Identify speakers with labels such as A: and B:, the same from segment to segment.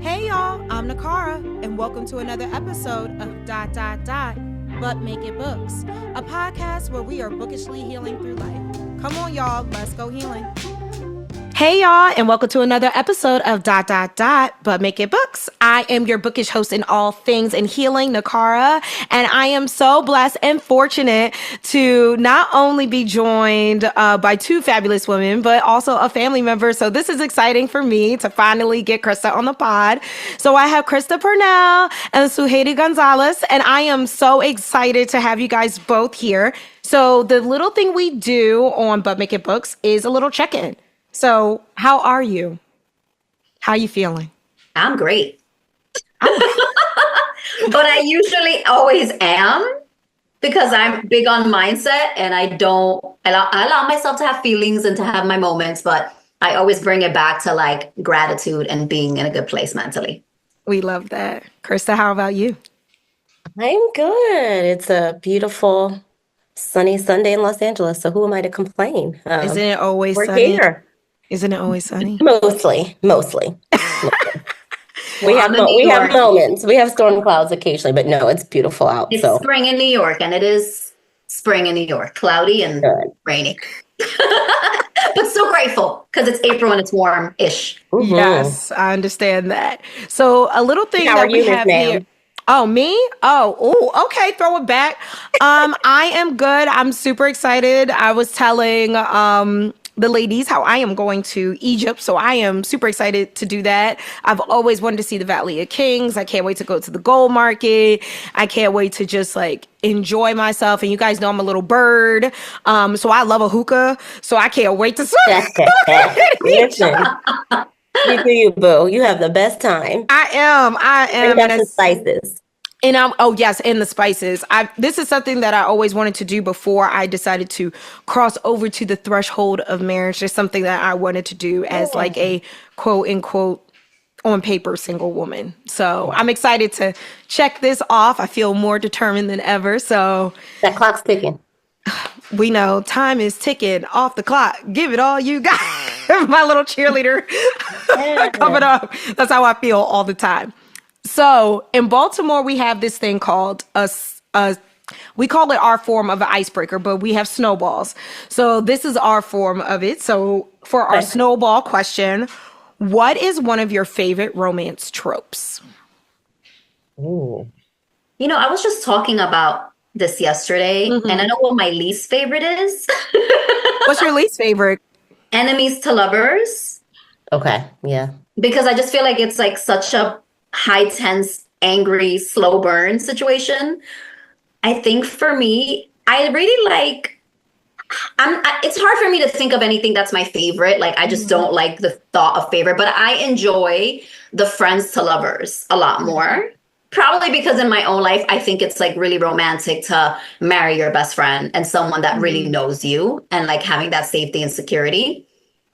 A: Hey y'all, I'm Niccara, and welcome to another episode of But Make It Books, a podcast where we are bookishly healing through life. Come on y'all, let's go healing. Hey y'all, and welcome to another episode of But Make It Books. I am your bookish host in all things in healing, Niccara, and I am so blessed and fortunate to not only be joined by two fabulous women, but also a family member. So this is exciting for me to finally get Krista on the pod. So I have Krista Purnell and Sujeiry Gonzalez, and I am so excited to have you guys both here. So the little thing we do on But Make It Books is a little check-in. So how are you? How are you feeling?
B: I'm great. But I usually always am because I'm big on mindset and I allow myself to have feelings and to have my moments, but I always bring it back to like gratitude and being in a good place mentally.
A: We love that. Krista, how about you?
C: I'm good. It's a beautiful sunny Sunday in Los Angeles. So who am I to complain?
A: Isn't it always
C: we're
A: sunny?
C: Here.
A: Isn't it always sunny?
C: Mostly. We have moments. We have storm clouds occasionally, but no, it's beautiful out.
B: It's spring in New York, and it is spring in New York, cloudy and rainy. But so grateful because it's April and it's warm-ish.
A: Mm-hmm. Yes, I understand that. So a little thing that we have here. Oh, me? Oh, okay. Throw it back. I am good. I'm super excited. I was telling the ladies how I am going to Egypt. So I am super excited to do that. I've always wanted to see the Valley of Kings. I can't wait to go to the gold market. I can't wait to just like enjoy myself. And you guys know I'm a little bird. So I love a hookah. So I can't wait to
C: Listen, you do you, boo. You have the best time.
A: I am.
C: Bring back the spices.
A: And and the spices. This is something that I always wanted to do before I decided to cross over to the threshold of marriage. There's something that I wanted to do as like a quote unquote on paper single woman. So I'm excited to check this off. I feel more determined than ever. So
C: that clock's ticking.
A: We know time is ticking off the clock. Give it all you got. My little cheerleader coming up. That's how I feel all the time. So in Baltimore, we have this thing called we call it our form of an icebreaker, but we have snowballs. So this is our form of it. So for our snowball question, what is one of your favorite romance tropes?
C: Ooh.
B: You know, I was just talking about this yesterday, and I know what my least favorite is.
A: What's your least favorite?
B: Enemies to lovers.
C: Okay, yeah. Because
B: I just feel like it's like such a high tense, angry, slow burn situation. I think for me, I really like, it's hard for me to think of anything that's my favorite. Like, I just don't like the thought of favorite, but I enjoy the friends to lovers a lot more. Probably because in my own life, I think it's like really romantic to marry your best friend and someone that really knows you and like having that safety and security.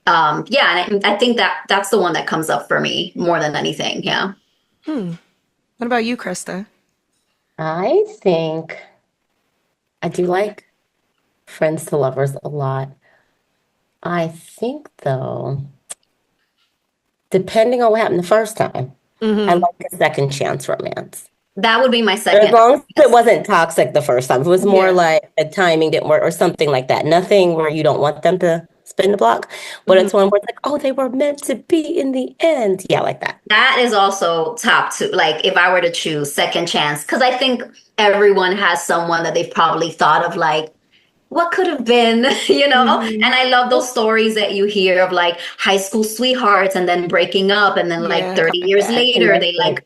B: And I think that's the one that comes up for me more than anything. Yeah.
A: What about you, Krista?
C: I think I do like friends to lovers a lot. I think though, depending on what happened the first time, I like a second chance romance.
B: That would be my second.
C: As long as it wasn't toxic the first time. It was more like the timing didn't work or something like that. Nothing where you don't want them to spin the block. But it's one where it's like, oh, they were meant to be in the end. Yeah, like that.
B: That is also top two. Like if I were to choose second chance, because I think everyone has someone that they've probably thought of like, what could have been, you know? And I love those stories that you hear of like high school sweethearts and then breaking up. And then like 30 years later, they like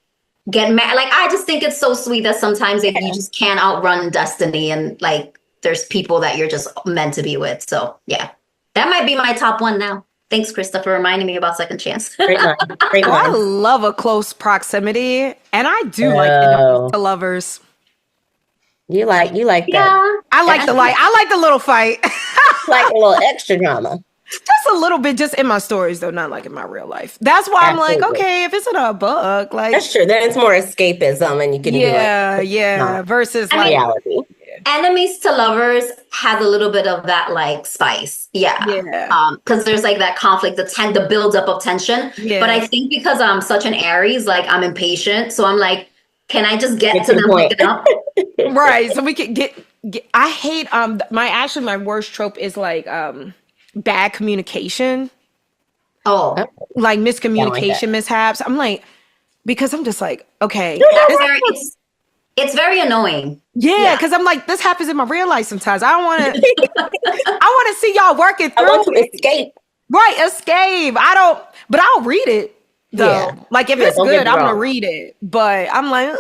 B: get mad. Like, I just think it's so sweet that sometimes if you just can't outrun destiny and like, there's people that you're just meant to be with. So yeah, that might be my top one now. Thanks, Krista, for reminding me about second chance.
C: Great line. Great line.
A: I love a close proximity, and I do like enemies to lovers.
C: You like that.
A: I like the little fight.
C: Like a little extra drama.
A: Just a little bit, just in my stories, though, not like in my real life. That's why I'm like, okay, if it's in a book, like
C: that's true. Then it's more escapism, and you can do like
A: versus
C: reality.
B: enemies to lovers has a little bit of that like spice. Yeah.
A: Yeah.
B: Because there's like that conflict, the buildup of tension.
A: Yeah.
B: But I think because I'm such an Aries, like I'm impatient. So I'm like, can I just get to
C: the
B: them
C: point.
B: picking up?
A: Right. So we could get I hate my worst trope is like bad communication,
B: Oh,
A: like
C: Yeah, I don't like that.
A: miscommunication mishaps. I'm like, because I'm just like, okay.
B: it's very annoying.
A: Yeah, because I'm like, this happens in my real life sometimes. I don't want to I want to see y'all working
C: I want
A: through
C: to
A: it.
C: escape.
A: Right, escape. I don't, but I'll read it though.
C: Yeah.
A: Like if
C: Yeah,
A: it's
C: don't get
A: good,
C: me
A: I'm gonna
C: wrong.
A: read it. But I'm like,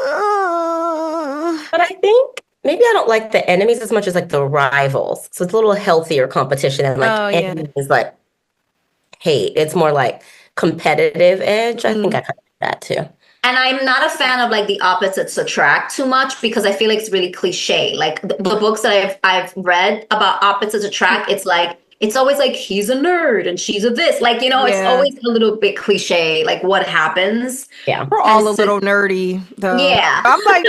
C: But I think maybe I don't like the enemies as much as like the rivals. So it's a little healthier competition and like
A: oh yeah.
C: enemies is like hate. It's more like competitive edge. I think I kind of do that too.
B: And I'm not a fan of like the opposites attract too much because I feel like it's really cliche. Like the books that I've read about opposites attract, it's like it's always like he's a nerd and she's a this. Like, it's
A: Yeah.
B: always a little bit cliche, like what happens.
C: Yeah.
A: We're
B: And
A: all a
B: so,
A: little nerdy though.
B: yeah.
A: I'm like,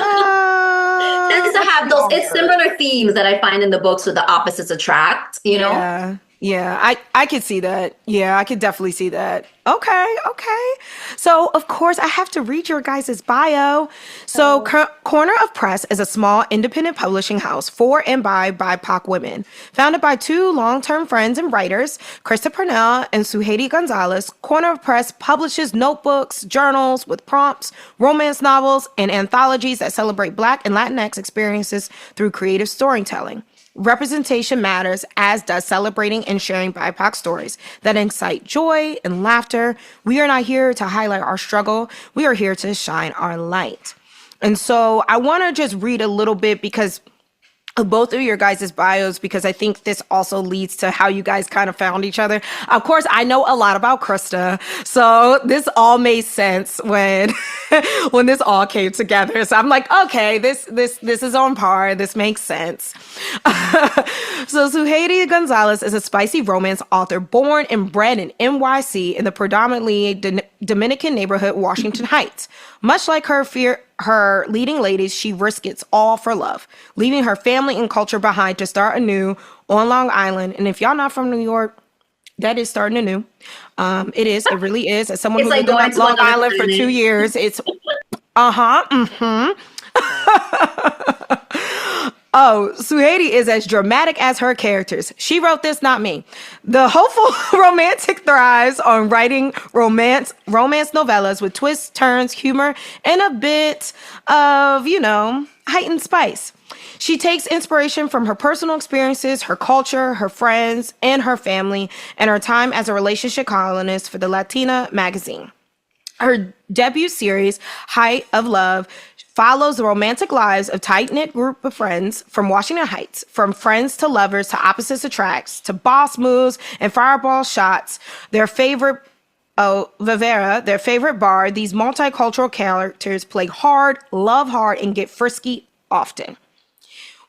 B: Tends to have
A: we
B: those,
A: all
B: it's
A: nerd.
B: similar themes that I find in the books where the opposites attract, you know?
A: Yeah. Yeah, I could see that. Yeah, I could definitely see that. Okay, okay. So, of course, I have to read your guys' bio. So, Corner of Press is a small independent publishing house for and by BIPOC women. Founded by two long-term friends and writers, Krista Purnell and Sujeiry Gonzalez, Corner of Press publishes notebooks, journals with prompts, romance novels, and anthologies that celebrate Black and Latinx experiences through creative storytelling. Representation matters, as does celebrating and sharing BIPOC stories that incite joy and laughter. We are not here to highlight our struggle. We are here to shine our light. And so I want to just read a little bit because of both of your guys' bios, because I think this also leads to how you guys kind of found each other. Of course, I know a lot about Krista, so this all made sense when when this all came together. So I'm like, okay, this is on par. This makes sense. So Sujeiry Gonzalez is a spicy romance author born and bred in NYC in the predominantly Dominican neighborhood, Washington Heights. Much like her leading ladies, she risks all for love, leaving her family and culture behind to start anew on Long Island. And if y'all not from New York, that is starting anew. It is. It really is. As someone
B: It's
A: who
B: like
A: lived
B: going
A: on
B: to
A: Long
B: another
A: Island for
B: planet.
A: 2 years, it's Oh, Sujeiry is as dramatic as her characters. She wrote this, not me. The hopeful romantic thrives on writing romance novellas with twists, turns, humor, and a bit of, heightened spice. She takes inspiration from her personal experiences, her culture, her friends, and her family, and her time as a relationship columnist for the Latina magazine. Her debut series, Height of Love, follows the romantic lives of tight-knit group of friends from Washington Heights, from friends to lovers to opposites attracts to boss moves and fireball shots. Their favorite Vivera, their favorite bar. These multicultural characters play hard, love hard, and get frisky often.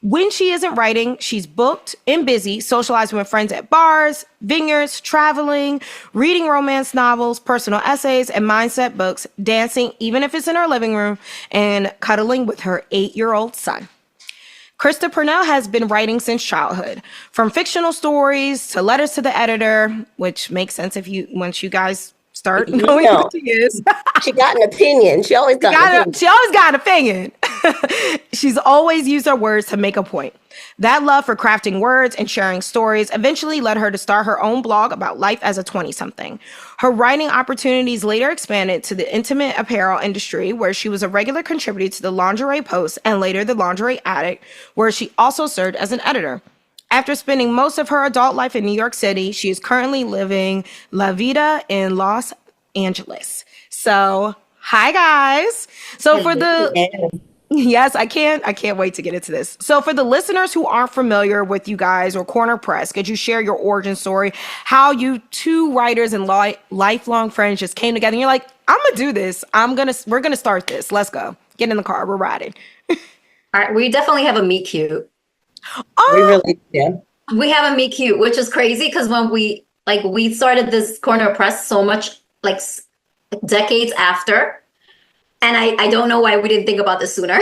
A: When she isn't writing, she's booked and busy, socializing with friends at bars, vineyards, traveling, reading romance novels, personal essays, and mindset books, dancing, even if it's in her living room, and cuddling with her 8-year-old son. Krista Purnell has been writing since childhood, from fictional stories to letters to the editor, which makes sense once you guys start knowing who she is.
C: She got an opinion. She always got an opinion.
A: She always got an opinion. She's always used her words to make a point. That love for crafting words and sharing stories eventually led her to start her own blog about life as a 20-something. Her writing opportunities later expanded to the intimate apparel industry, where she was a regular contributor to the Lingerie Post and later the Lingerie Addict, where she also served as an editor. After spending most of her adult life in New York City, she is currently living La Vida in Los Angeles. So, hi guys. So for the Yes, I can't wait to get into this. So for the listeners who aren't familiar with you guys or Corner Press, could you share your origin story? How you two writers and lifelong friends just came together and you're like, I'm gonna do this. We're gonna start this. Let's go. Get in the car. We're riding.
B: All right, we definitely have a meet cute.
C: We really do.
B: We have a meet cute, which is crazy because when we started this Corner Press so much like decades after. And I don't know why we didn't think about this sooner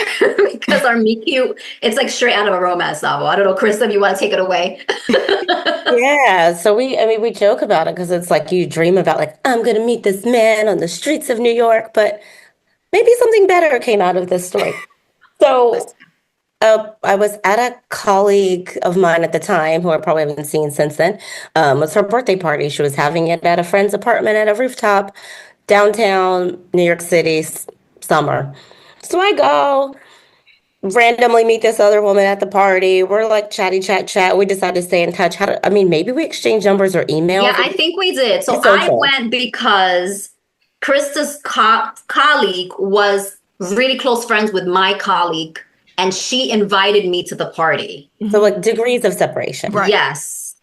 B: because our meet cute, it's like straight out of a romance novel. I don't know, Krista, if you want to take it away.
C: Yeah, so we joke about it because it's like you dream about like I'm gonna meet this man on the streets of New York, but maybe something better came out of this story. So I was at a colleague of mine at the time, who I probably haven't seen since then. It was her birthday party. She was having it at a friend's apartment at a rooftop, downtown New York City, summer. So I go randomly meet this other woman at the party. We're like chatty chat. We decided to stay in touch. I mean, maybe we exchanged numbers or emails.
B: Yeah, I think we did. So I went because Krista's colleague was really close friends with my colleague, and she invited me to the party.
C: So like degrees of separation.
B: Right. Yes.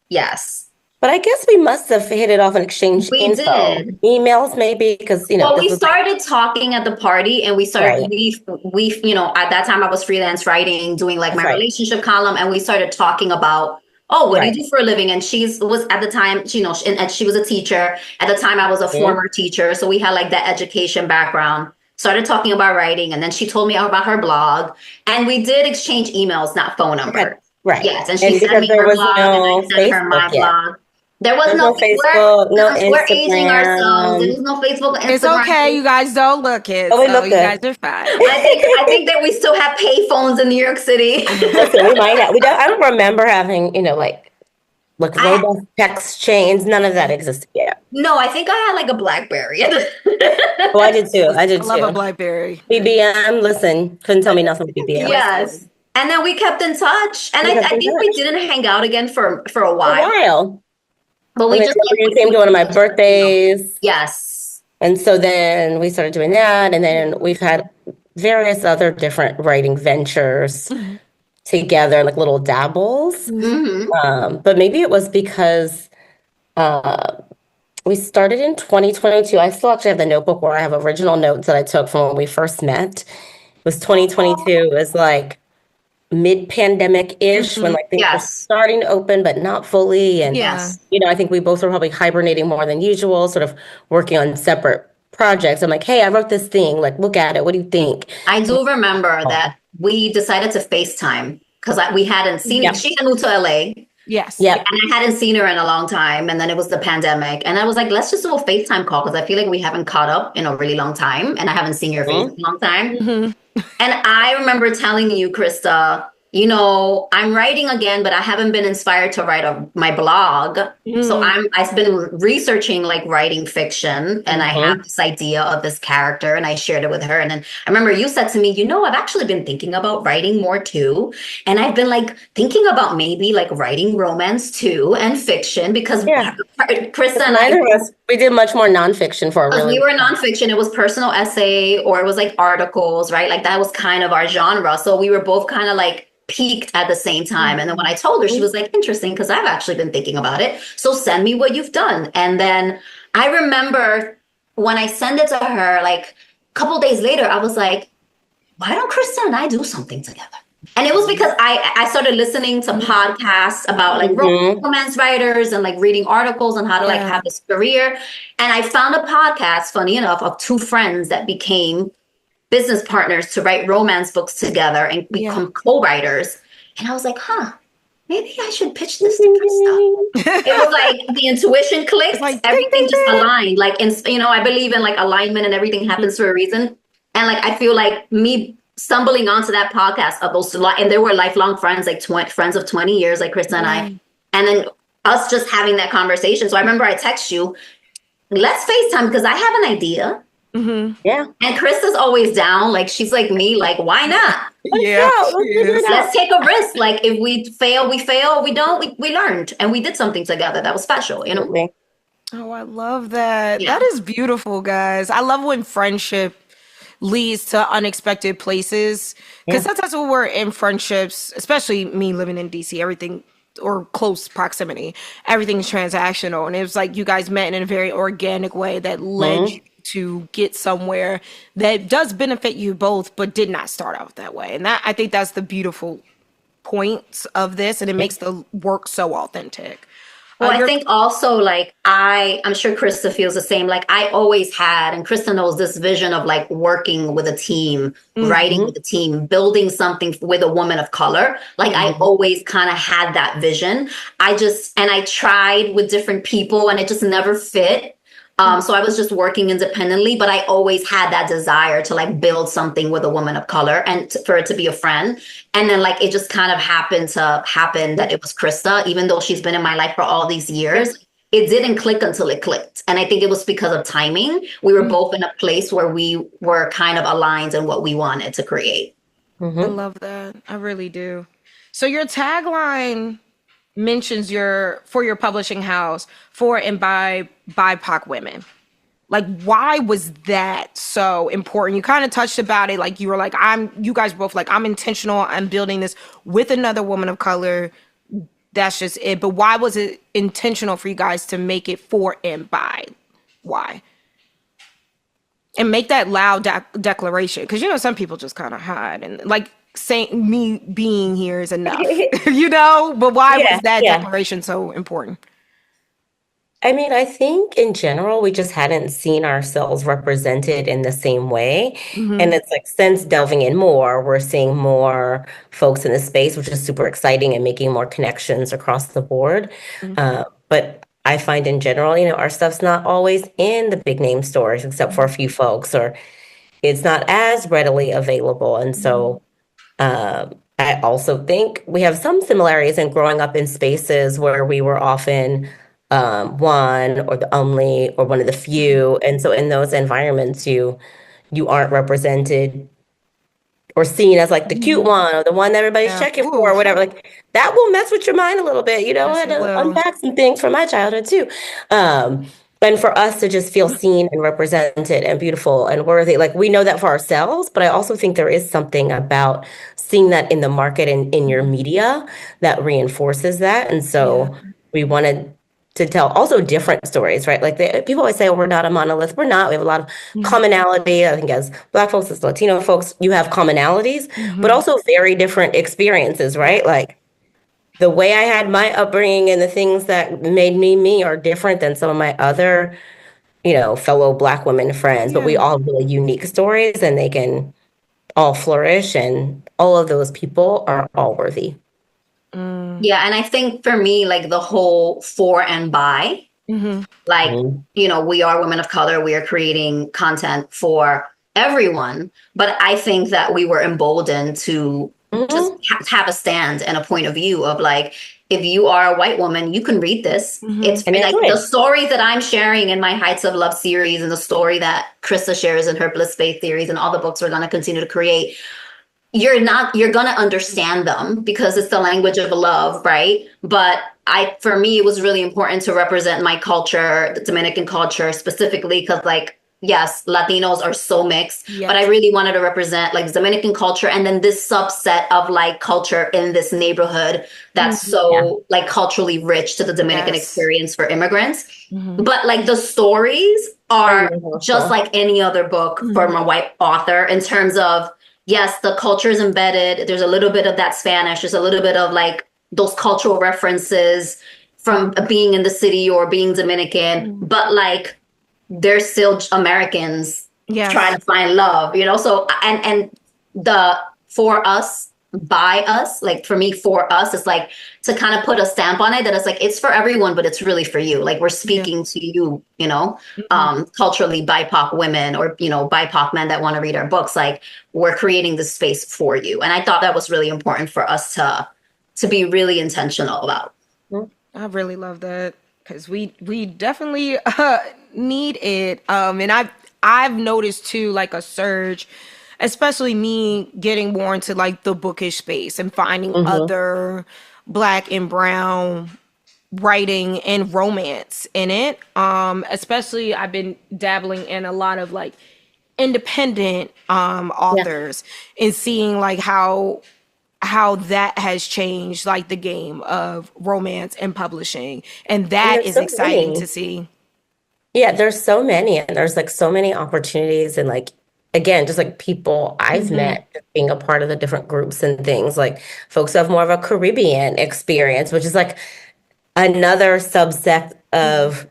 C: But I guess we must have hit it off and exchanged info.
B: Did.
C: Emails maybe, because, you know.
B: Well, we started talking at the party, and we started, we you know, at that time I was freelance writing, doing like my relationship column, and we started talking about, what do you do for a living? And was at the time, you know, and she was a teacher. At the time I was a former teacher. So we had like that education background. Started talking about writing, and then she told me about her blog, and we did exchange emails, not phone numbers. Right. Yes, and she sent me her blog, and I sent her my blog. There was no Facebook, no Instagram. We're aging ourselves. There was no Facebook, Instagram.
A: It's okay, you guys don't look it.
C: Oh, we look
A: you
C: good.
A: guys are fine.
B: I think that we still have pay phones in New York City.
C: Listen, we might have. I don't remember having, you know, like robust text chains. None of that existed yet.
B: No, I think I had like a BlackBerry.
C: Oh, I did too. I love
A: a BlackBerry.
C: BBM. Listen, couldn't tell me nothing with BBM.
B: Yes, and then we kept in touch, and I think we didn't hang out again for a while. But we just
C: you came to one of my birthdays.
B: Yes.
C: And so then we started doing that. And then we've had various other different writing ventures together, like little dabbles.
B: Mm-hmm.
C: But maybe it was because we started in 2022. I still actually have the notebook where I have original notes that I took from when we first met. It was 2022. It was like mid-pandemic-ish when like things were starting to open but not fully, and you know, I think we both were probably hibernating more than usual, sort of working on separate projects. I'm like, hey, I wrote this thing, like look at it, what do you think?
B: I do remember that we decided to FaceTime because we hadn't seen she had moved to LA.
A: Yes.
C: Yeah.
B: And I hadn't seen her in a long time, and then it was the pandemic, and I was like, let's just do a FaceTime call because I feel like we haven't caught up in a really long time, and I haven't seen your face in a long time. And I remember telling you, Krista, you know, I'm writing again, but I haven't been inspired to write my blog. So I've been researching like writing fiction, and I have this idea of this character, and I shared it with her. And then I remember you said to me, you know, I've actually been thinking about writing more too. And I've been like thinking about maybe like writing romance too and fiction, because Krista and I,
C: we did much more nonfiction for a really
B: we were nonfiction. It was personal essay, or it was like articles, right? Like that was kind of our genre. So we were both kind of like peaked at the same time. And then when I told her, she was like, interesting, because I've actually been thinking about it. So send me what you've done. And then I remember when I sent it to her, like a couple days later, I was like, why don't Krista and I do something together? And it was because I started listening to podcasts about like romance writers and like reading articles on how to like have this career. And I found a podcast, funny enough, of two friends that became business partners to write romance books together and become co-writers. And I was like, maybe I should pitch this to Krista. It was like the intuition clicked, like, everything just aligned. Like, you know, I believe in like alignment, and everything happens for a reason. And like, I feel like me stumbling onto that podcast of those, and there were lifelong friends, like friends of 20 years, like Krista and I, and then us just having that conversation. So I remember I text you, let's FaceTime because I have an idea.
C: Yeah.
B: And Krista's always down. Like, she's like me, like, why not? Let's take a risk. Like, if we fail, we fail. We don't, we learned, and we did something together that was special, you know?
A: Oh, I love that. That is beautiful, guys. I love when friendship leads to unexpected places, because sometimes when we're in friendships, especially me living in DC, everything, or close proximity, everything's transactional. And it was like you guys met in a very organic way that led you to get somewhere that does benefit you both, but did not start out that way. And that, I think that's the beautiful points of this, and it makes the work so authentic.
B: Well, I think also like I'm sure Krista feels the same. Like I always had, and Krista knows this vision of like working with a team, writing with a team, building something with a woman of color. Like I always kind of had that vision. And I tried with different people and it just never fit. So I was just working independently, but I always had that desire to like build something with a woman of color and for it to be a friend. And then like it just kind of happened that it was Krista, even though she's been in my life for all these years. It didn't click until it clicked. And I think it was because of timing. We were both in a place where we were kind of aligned in what we wanted to create.
A: I love that. I really do. So your tagline mentions for your publishing house, for and by BIPOC women. Like, why was that so important? You kind of touched about it. Like, you were like, you guys both like, I'm intentional. I'm building this with another woman of color. That's just it. But why was it intentional for you guys to make it for and by? Why? And make that loud declaration. Because, you know, some people just kind of hide and like, saying me being here is enough, you know, but why was that declaration so important?
C: I mean, I think in general, we just hadn't seen ourselves represented in the same way. And it's like since delving in more, we're seeing more folks in the space, which is super exciting and making more connections across the board. But I find in general, you know, our stuff's not always in the big name stores, except for a few folks, or it's not as readily available. And so I also think we have some similarities in growing up in spaces where we were often one or the only or one of the few. And so in those environments, you aren't represented or seen as like the cute one or the one that everybody's checking for or whatever. Like that will mess with your mind a little bit. You know, I had to unpack some things from my childhood too. And for us to just feel seen and represented and beautiful and worthy, like we know that for ourselves, but I also think there is something about seeing that in the market and in your media that reinforces that. And so we wanted to tell also different stories, right? Like people always say, oh, we're not a monolith. We're not. We have a lot of commonality. I think as Black folks, as Latino folks, you have commonalities, but also very different experiences, right? Like the way I had my upbringing and the things that made me me are different than some of my other, you know, fellow Black women friends, but we all have really unique stories and they can all flourish and all of those people are all worthy.
B: Yeah. And I think for me, like the whole for and by, like, you know, we are women of color. We are creating content for everyone. But I think that we were emboldened to just have a stand and a point of view of like, if you are a white woman, you can read this. It's like the stories that I'm sharing in my Heights of Love series and the story that Krista shares in her Bliss Faith series and all the books we're going to continue to create. You're going to understand them because it's the language of love, right? But for me, it was really important to represent my culture, the Dominican culture specifically, because like, yes, Latinos are so mixed, but I really wanted to represent like Dominican culture and then this subset of like culture in this neighborhood that's so like culturally rich to the Dominican experience for immigrants. But like the stories are just like any other book from a white author in terms of, yes, the culture is embedded. There's a little bit of that Spanish. There's a little bit of like those cultural references from being in the city or being Dominican, but like they're still Americans trying to find love, you know? So, and the for us, by us, like for me, for us, it's like to kind of put a stamp on it that it's like, it's for everyone, but it's really for you. Like we're speaking to you, you know, culturally BIPOC women or, you know, BIPOC men that want to read our books. Like we're creating this space for you. And I thought that was really important for us to be really intentional about.
A: I really love that because we definitely need it. And I've noticed too, like a surge, especially me getting more into like the bookish space and finding other Black and brown writing and romance in it. Especially I've been dabbling in a lot of like independent authors and seeing like how that has changed like the game of romance and publishing. And that is so exciting to see.
C: Yeah, there's so many and there's like so many opportunities and like again, just like people I've met being a part of the different groups and things like folks who have more of a Caribbean experience, which is like another subsect of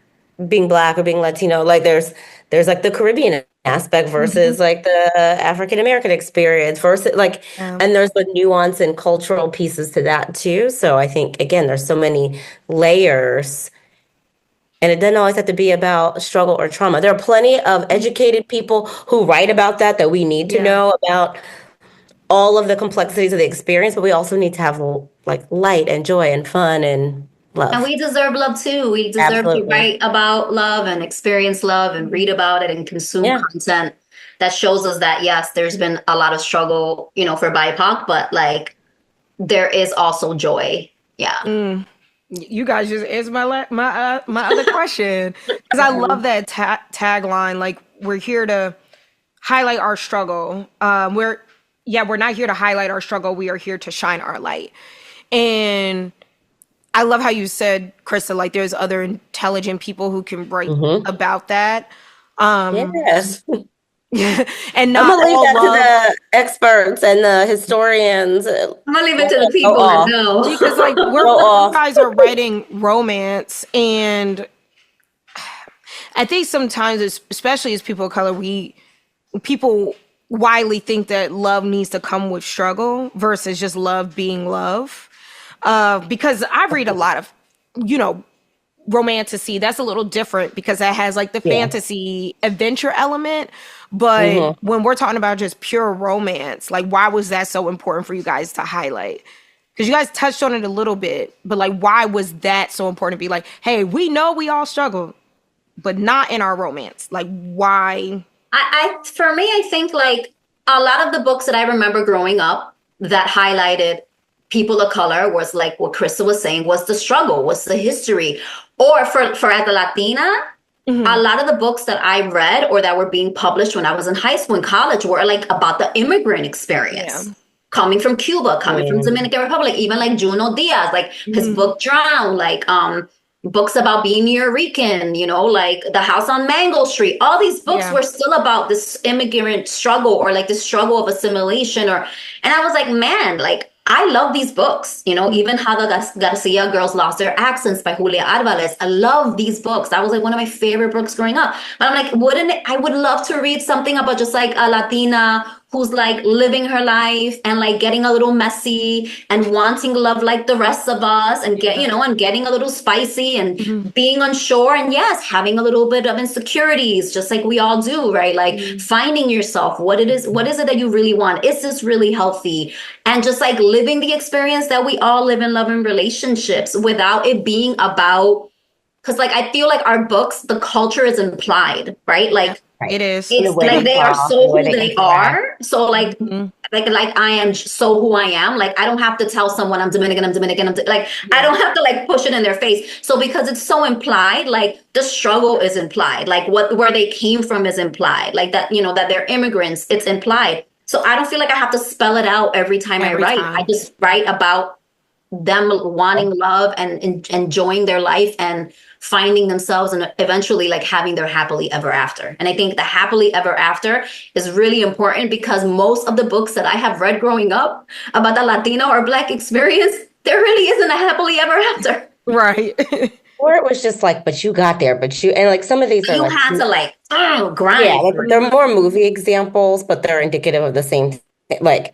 C: being Black or being Latino. Like there's like the Caribbean aspect versus like the African American experience versus like,
A: Yeah.
C: and there's the nuance and cultural pieces to that too. So I think again, there's so many layers. And it doesn't always have to be about struggle or trauma. There are plenty of educated people who write about that we need to know about all of the complexities of the experience, but we also need to have like light and joy and fun and
B: And
C: love.
B: we deserve love too. We deserve to
C: Absolutely.
B: write about love and experience love and read about it and consume
C: Yeah.
B: content that shows us that, yes, there's been a lot of struggle, for BIPOC, but like there is also joy. Yeah.
A: You guys just answered my other question, because I love that tagline. Like, we're here to highlight our struggle. We're not here to highlight our struggle. We are here to shine our light. And I love how you said, Krista, like there's other intelligent people who can write about that.
C: Yes.
A: And
C: I'm
A: not
C: gonna leave
A: all
C: that
A: love.
C: to the experts and the historians.
B: I'm gonna leave it to the people that know.
A: Because like you guys are writing romance, and I think sometimes, especially as people of color, people widely think that love needs to come with struggle versus just love being love. Because I read a lot of, romantasy. That's a little different because that has like the fantasy adventure element. But when we're talking about just pure romance, like why was that so important for you guys to highlight? Because you guys touched on it a little bit, but like why was that so important to be like, hey, we know we all struggle, but not in our romance? Like why?
B: For me, I think like a lot of the books that I remember growing up that highlighted people of color was like what Krista was saying, was the struggle, was the history. Or for as a Latina, a lot of the books that I read or that were being published when I was in high school and college were like about the immigrant experience. Coming from Cuba, coming from Dominican Republic, even like Juno Diaz, like his book Drown, like books about being New Yorican, like The House on Mango Street. All these books were still about this immigrant struggle or like the struggle of assimilation. And I was like, man, like I love these books, even How the Garcia Girls Lost Their Accents by Julia Alvarez. I love these books. That was like one of my favorite books growing up. But I'm like, I would love to read something about just like a Latina who's like living her life and like getting a little messy and wanting love like the rest of us and and getting a little spicy and being unsure and yes, having a little bit of insecurities, just like we all do, right? Like finding yourself, what is it that you really want? Is this really healthy? And just like living the experience that we all live in love and relationships without it being about, because like I feel like our books, the culture is implied, right? Like
A: it is.
B: It's like they are so who they are. So like I am so who I am. Like I don't have to tell someone I'm Dominican. I don't have to like push it in their face. So because it's so implied, like the struggle is implied. Like where they came from is implied. Like that, that they're immigrants, it's implied. So I don't feel like I have to spell it out every time I write. I just write about them wanting love and enjoying their life and finding themselves and eventually like having their happily ever after. And I think the happily ever after is really important because most of the books that I have read growing up about the Latino or Black experience, there really isn't a happily ever after.
A: Right.
C: Or it was just like, but you got there, and like some of these are
B: you
C: like,
B: had to like, grind.
C: Yeah, like they're more movie examples, but they're indicative of the same thing. Like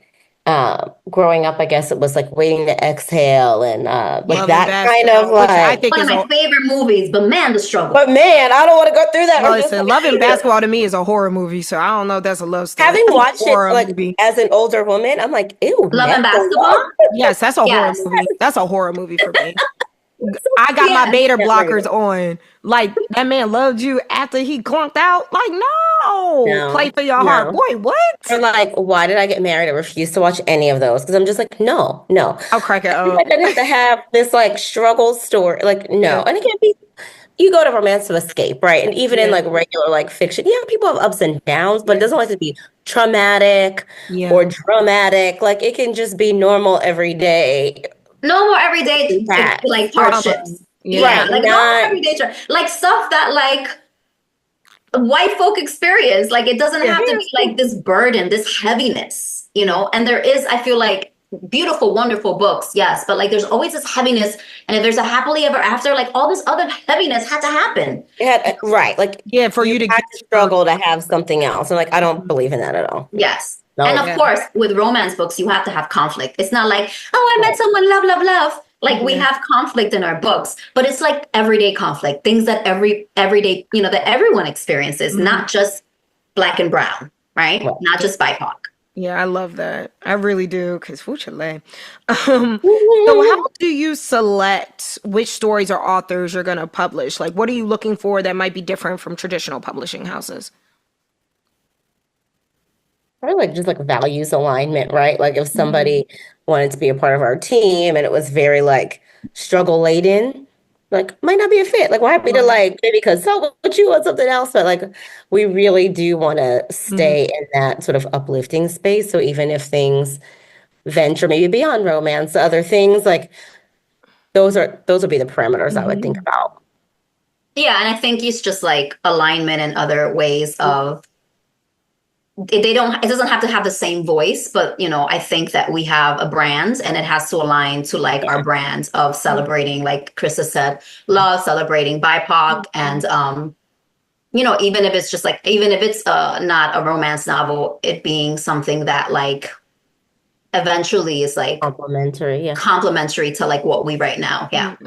C: growing up, I guess it was like Waiting to Exhale and like
A: Love
C: that
A: and
C: kind of
A: Basketball, which I
C: like
A: think
B: one of my favorite movies, but man, the struggle.
C: But man, I don't want to go through that.
A: Well, listen, Love and Basketball to me is a horror movie, so I don't know if that's a love story.
C: Having watched it like
A: movie.
C: as an older woman, I'm like, ew.
B: Love and Basketball?
A: Yes, that's a horror movie. That's a horror movie for me. I got my beta blockers on. Like, that man loved you after he clunked out. Like, no. Play for your heart. Boy, what?
C: Or like, why did I get married? I refuse to watch any of those because I'm just like, no.
A: I'll crack it up.
C: Like, I need to have this like struggle story. Like, no. And it can't be, you go to romance to escape, right? And even in like regular like fiction, people have ups and downs, but it doesn't have to be traumatic or dramatic. Like, it can just be normal every day.
B: No more everyday like hardships. Yeah, like not everyday, like stuff that like white folk experience. Like it doesn't have to be like this burden, this heaviness, And there is, I feel like beautiful, wonderful books, yes, but like there's always this heaviness, and if there's a happily ever after, like all this other heaviness had to happen.
C: Yeah, right. Like
A: Yeah, for you to
C: had
A: get
C: to struggle to have something else. And like I don't believe in that at all.
B: Yes.
C: No.
B: And of
A: Yeah.
B: course, with romance books, you have to have conflict. It's not like, oh, I met someone, love, love, love. Like we have conflict in our books, but it's like everyday conflict, things that everyday, that everyone experiences, not just black and brown, right? Not just BIPOC.
A: Yeah, I love that. I really do, because Fuchile. So how do you select which stories or authors you're going to publish? Like, what are you looking for that might be different from traditional publishing houses?
C: Probably like just like values alignment, right? Like if somebody wanted to be a part of our team and it was very like struggle laden, like might not be a fit. Like we're happy to like maybe consult with you on something else, but like we really do want to stay in that sort of uplifting space. So even if things venture maybe beyond romance, other things like those would be the parameters I would think about.
B: Yeah, and I think it's just like alignment and other ways of it doesn't have to have the same voice, but I think that we have a brand and it has to align to like our brand of celebrating, like Krista said, love, celebrating BIPOC, and even if it's just like, even if it's not a romance novel, it being something that like eventually is like complementary to like what we write now. Yeah.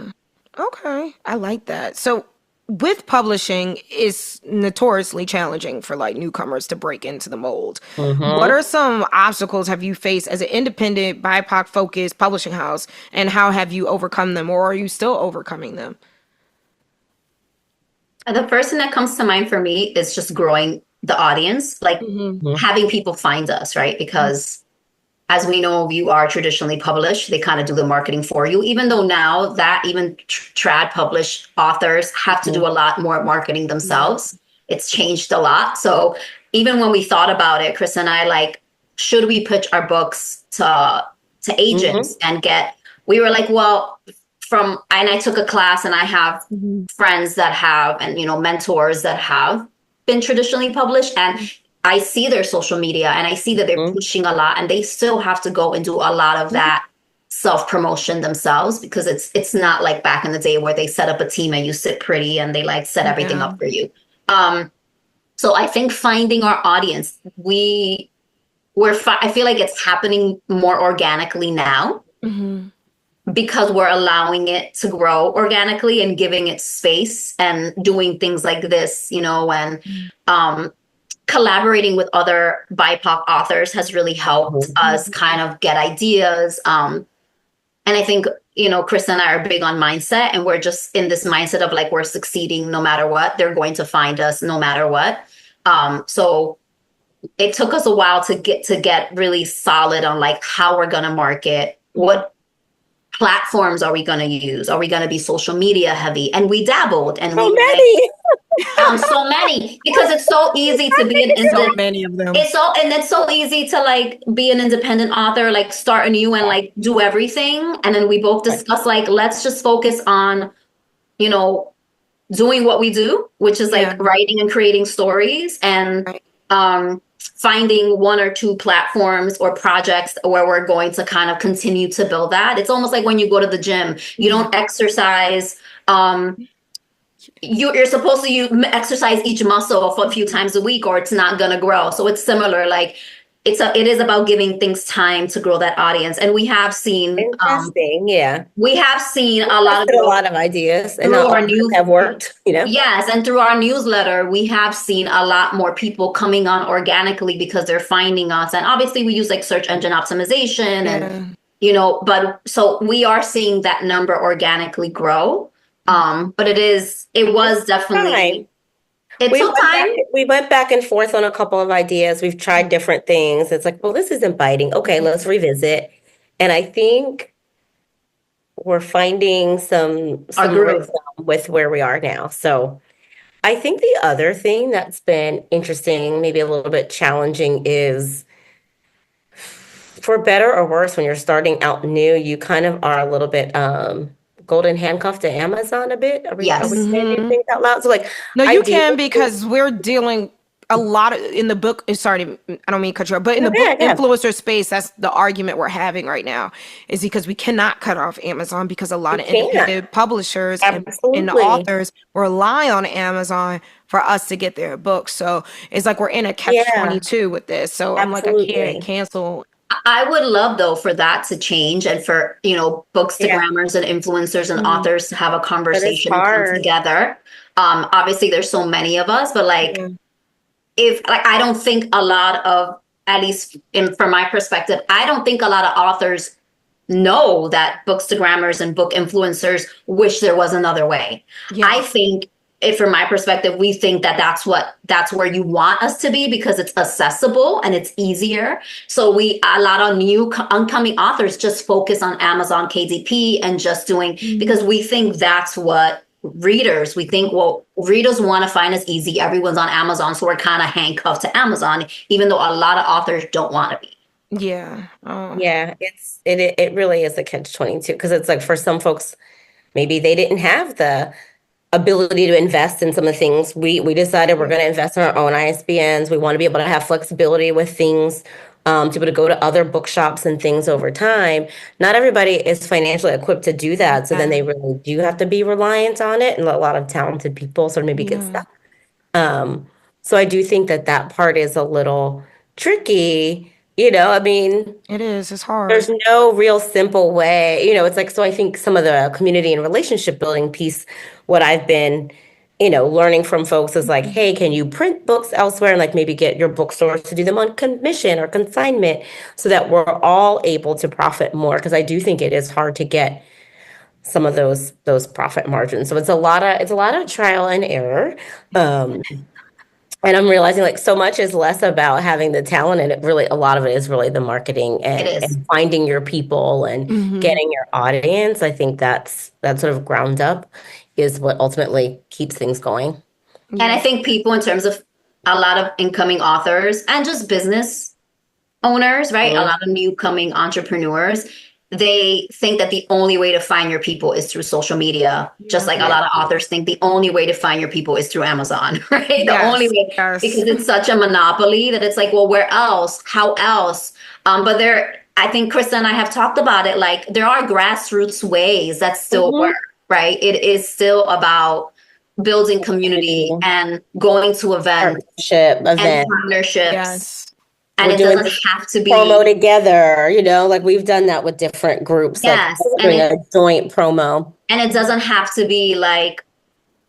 A: Okay, I like that. So with publishing, it's notoriously challenging for like newcomers to break into the mold. What are some obstacles have you faced as an independent BIPOC focused publishing house, and how have you overcome them, or are you still overcoming them?
B: The first thing that comes to mind for me is just growing the audience, like having people find us, right? Because as we know, you are traditionally published. They kind of do the marketing for you, even though now that even trad published authors have to do a lot more marketing themselves. It's changed a lot. So even when we thought about it, Chris and I, like, should we pitch our books to agents and we were like, well, and I took a class and I have friends that have, and, mentors that have been traditionally published, and I see their social media and I see that they're pushing a lot, and they still have to go and do a lot of that self-promotion themselves, because it's not like back in the day where they set up a team and you sit pretty and they like set everything up for you. So I think finding our audience, I feel like it's happening more organically now because we're allowing it to grow organically and giving it space and doing things like this, and collaborating with other BIPOC authors has really helped us kind of get ideas. And I think, Krista and I are big on mindset, and we're just in this mindset of like, we're succeeding no matter what. They're going to find us no matter what. So it took us a while to get really solid on like how we're going to market, what platforms are we going to use? Are we going to be social media heavy? And we dabbled, and so many, because it's so easy to be an independent.
A: So many of them.
B: It's so easy to like be an independent author, like start anew and like do everything. And then we both discuss like, let's just focus on, doing what we do, which is like writing and creating stories, and finding one or two platforms or projects where we're going to kind of continue to build that. It's almost like when you go to the gym, you don't exercise. You're supposed to exercise each muscle a few times a week, or it's not going to grow. So it's similar. Like it is about giving things time to grow that audience. And we have seen, we have seen a lot of
C: ideas, and our news have worked,
B: Yes. And through our newsletter, we have seen a lot more people coming on organically because they're finding us. And obviously we use like search engine optimization and, but so we are seeing that number organically grow. But it was definitely, it took time.
C: We went back and forth on a couple of ideas. We've tried different things. It's like, well, this isn't biting. Okay, let's revisit. And I think we're finding some rhythm with where we are now. So I think the other thing that's been interesting, maybe a little bit challenging, is for better or worse, when you're starting out new, you kind of are a little bit golden handcuffed to Amazon a bit. Are we saying things out loud? So like,
A: no, you can, because we're dealing a lot of in the book, sorry, I don't mean to cut you off, but in the book
C: Yeah.
A: influencer space, that's the argument we're having right now, is because we cannot cut off Amazon because a lot of independent publishers and the authors rely on Amazon for us to get their books. So it's like we're in a catch-22 with this. So I'm like, I can't cancel.
B: I would love though for that to change and for, bookstagrammers and influencers and authors to have a conversation and come together. Obviously there's so many of us, but I don't think a lot of, at least from my perspective, I don't think a lot of authors know that bookstagrammers and book influencers wish there was another way. Yeah. I think, from my perspective, we think that that's where you want us to be because it's accessible and it's easier. So a lot of new upcoming authors just focus on Amazon KDP and just doing, because we think that's what readers want to find us easy. Everyone's on Amazon, so we're kind of handcuffed to Amazon, even though a lot of authors don't want to be.
A: Yeah.
C: Yeah, it really is a catch-22 because it's like for some folks, maybe they didn't have the ability to invest in some of the things. We decided we're going to invest in our own ISBNs. We want to be able to have flexibility with things, to be able to go to other bookshops and things over time. Not everybody is financially equipped to do that. So then they really do have to be reliant on it. And a lot of talented people sort of maybe get stuck. So I do think that part is a little tricky. I mean,
A: it is. It's hard.
C: There's no real simple way. It's like, so I think some of the community and relationship building piece, what I've been, learning from folks is like, hey, can you print books elsewhere and like maybe get your bookstores to do them on commission or consignment so that we're all able to profit more? Because I do think it is hard to get some of those profit margins. So it's a lot of trial and error. And I'm realizing like so much is less about having the talent and a lot of it is really the marketing and finding your people and getting your audience. I think that's sort of ground up is what ultimately keeps things going.
B: And I think people in terms of a lot of incoming authors and just business owners, right? A lot of new coming entrepreneurs, they think that the only way to find your people is through social media. Just like a lot of authors think the only way to find your people is through Amazon, right? The only way, because it's such a monopoly that it's like, well, where else? How else? But I think Krista and I have talked about it. Like there are grassroots ways that still work, right? It is still about building community and going to events and partnerships.
A: Yes.
B: And it doesn't have to be
C: promo together, like we've done that with different groups.
B: Yes.
C: Like doing a joint promo.
B: And it doesn't have to be like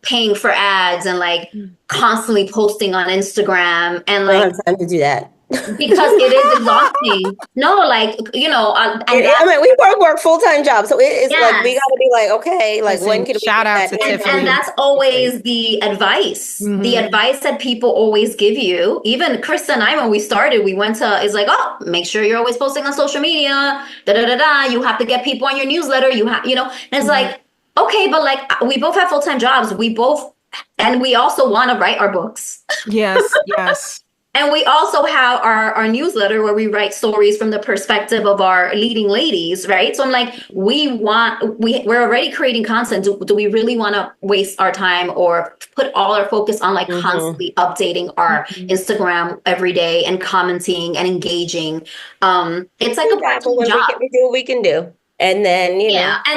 B: paying for ads and like constantly posting on Instagram and like
C: I don't have time to do that.
B: Because it is exhausting. No, like,
C: I mean, we work full-time jobs. So it's like, we got to be like, okay, like when can we
A: shout out to Tiffany.
B: And that's always the advice. The advice that people always give you. Even Krista and I, when we started, we went to, it's like, oh, make sure you're always posting on social media. You have to get people on your newsletter. And it's like, okay, but like, we both have full-time jobs. And we also want to write our books.
A: Yes.
B: And we also have our newsletter where we write stories from the perspective of our leading ladies, right? So I'm like, we're already creating content. Do we really want to waste our time or put all our focus on like constantly updating our Instagram every day and commenting and engaging? It's like a part-time job.
C: We do what we can do. And then,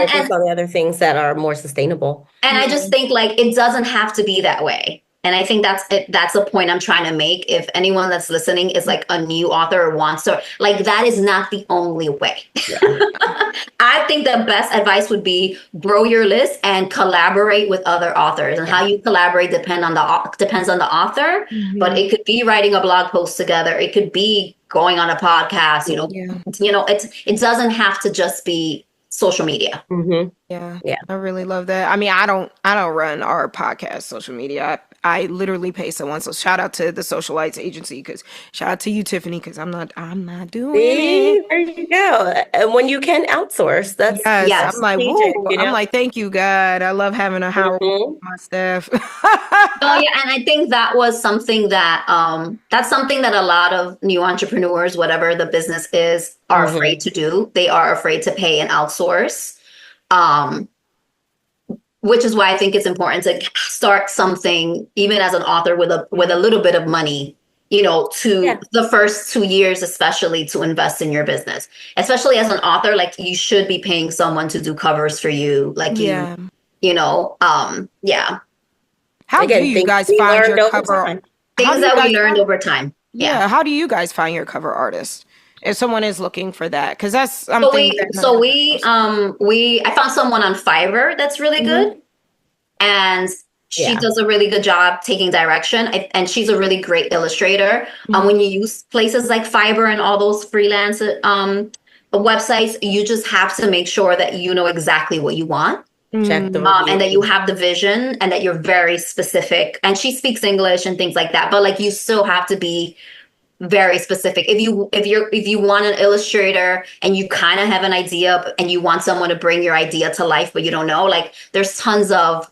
C: focus on the other things that are more sustainable.
B: And I just think like, it doesn't have to be that way. And I think that's a point I'm trying to make. If anyone that's listening is like a new author or wants to, like, that is not the only way. Yeah. I think the best advice would be grow your list and collaborate with other authors. And how you collaborate depends on the author. But it could be writing a blog post together. It could be going on a podcast. It doesn't have to just be social media.
A: Yeah. I really love that. I mean, I don't run our podcast social media. I literally pay someone. So shout out to the Socialites agency, because shout out to you, Tiffany, because I'm not doing it.
C: There you go. And when you can outsource, that's
A: yes. I'm like, whoa. I'm like, thank you, God. I love having a Howard on my staff.
B: And I think that was something that that's something that a lot of new entrepreneurs, whatever the business is, are afraid to do. They are afraid to pay and outsource. Which is why I think it's important to start something, even as an author, with a little bit of money to the first 2 years, especially to invest in your business, especially as an author, like you should be paying someone to do covers for you. Like yeah.
A: How do
C: Again,
A: you
C: things
A: guys
C: we
A: find
C: learned
A: your
C: over
A: cover?
C: time.
B: Things that we learned over time.
A: Yeah. How do you guys find your cover artist if someone is looking for that? Because that's something.
B: I found someone on Fiverr that's really good, and she does a really good job taking direction, and she's a really great illustrator. When you use places like Fiverr and all those freelance websites, you just have to make sure that you know exactly what you want.
C: Check the
B: And that you have the vision and that you're very specific. And she speaks English and things like that. But like you still have to be very specific. If you want an illustrator and you kind of have an idea and you want someone to bring your idea to life, but you don't know, like there's tons of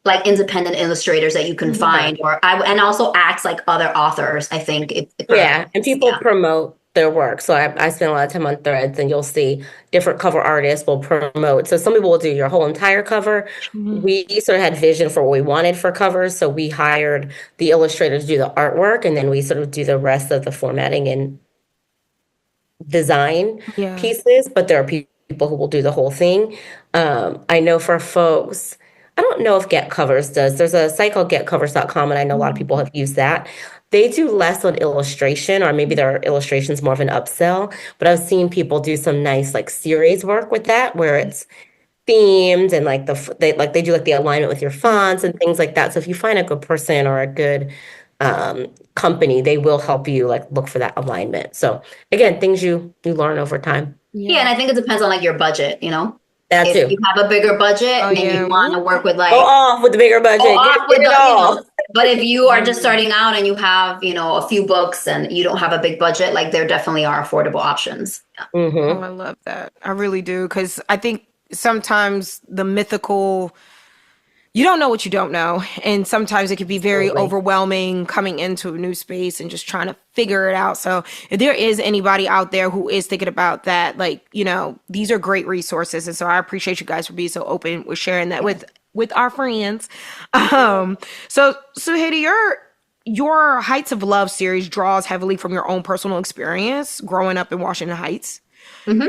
B: like independent illustrators that you can find, and also acts like other authors. I think
C: and people promote their work. So I spend a lot of time on Threads, and you'll see different cover artists will promote. So some people will do your whole entire cover. We sort of had vision for what we wanted for covers, so we hired the illustrator to do the artwork, and then we sort of do the rest of the formatting and design pieces. But there are people who will do the whole thing. I know for folks, I don't know if Get Covers does. There's a site called getcovers.com, and I know a lot of people have used that. They do less on illustration, or maybe their illustration's more of an upsell, but I've seen people do some nice like series work with that, where it's themed and like they do like the alignment with your fonts and things like that. So if you find a good person or a good company, they will help you like look for that alignment. So again, things you learn over time.
B: Yeah, and I think it depends on like your budget,
C: That
B: if
C: too.
B: you have a bigger budget and you want to work with like
C: go off with the bigger budget, get it all.
B: But if you are just starting out and you have, a few books and you don't have a big budget, like there definitely are affordable options.
A: Oh, I love that. I really do. Because I think sometimes the mythical, you don't know what you don't know. And sometimes it can be very overwhelming coming into a new space and just trying to figure it out. So if there is anybody out there who is thinking about that, like, these are great resources. And so I appreciate you guys for being so open with sharing that with our friends. So Sujeiry, your Heights of Love series draws heavily from your own personal experience growing up in Washington Heights. And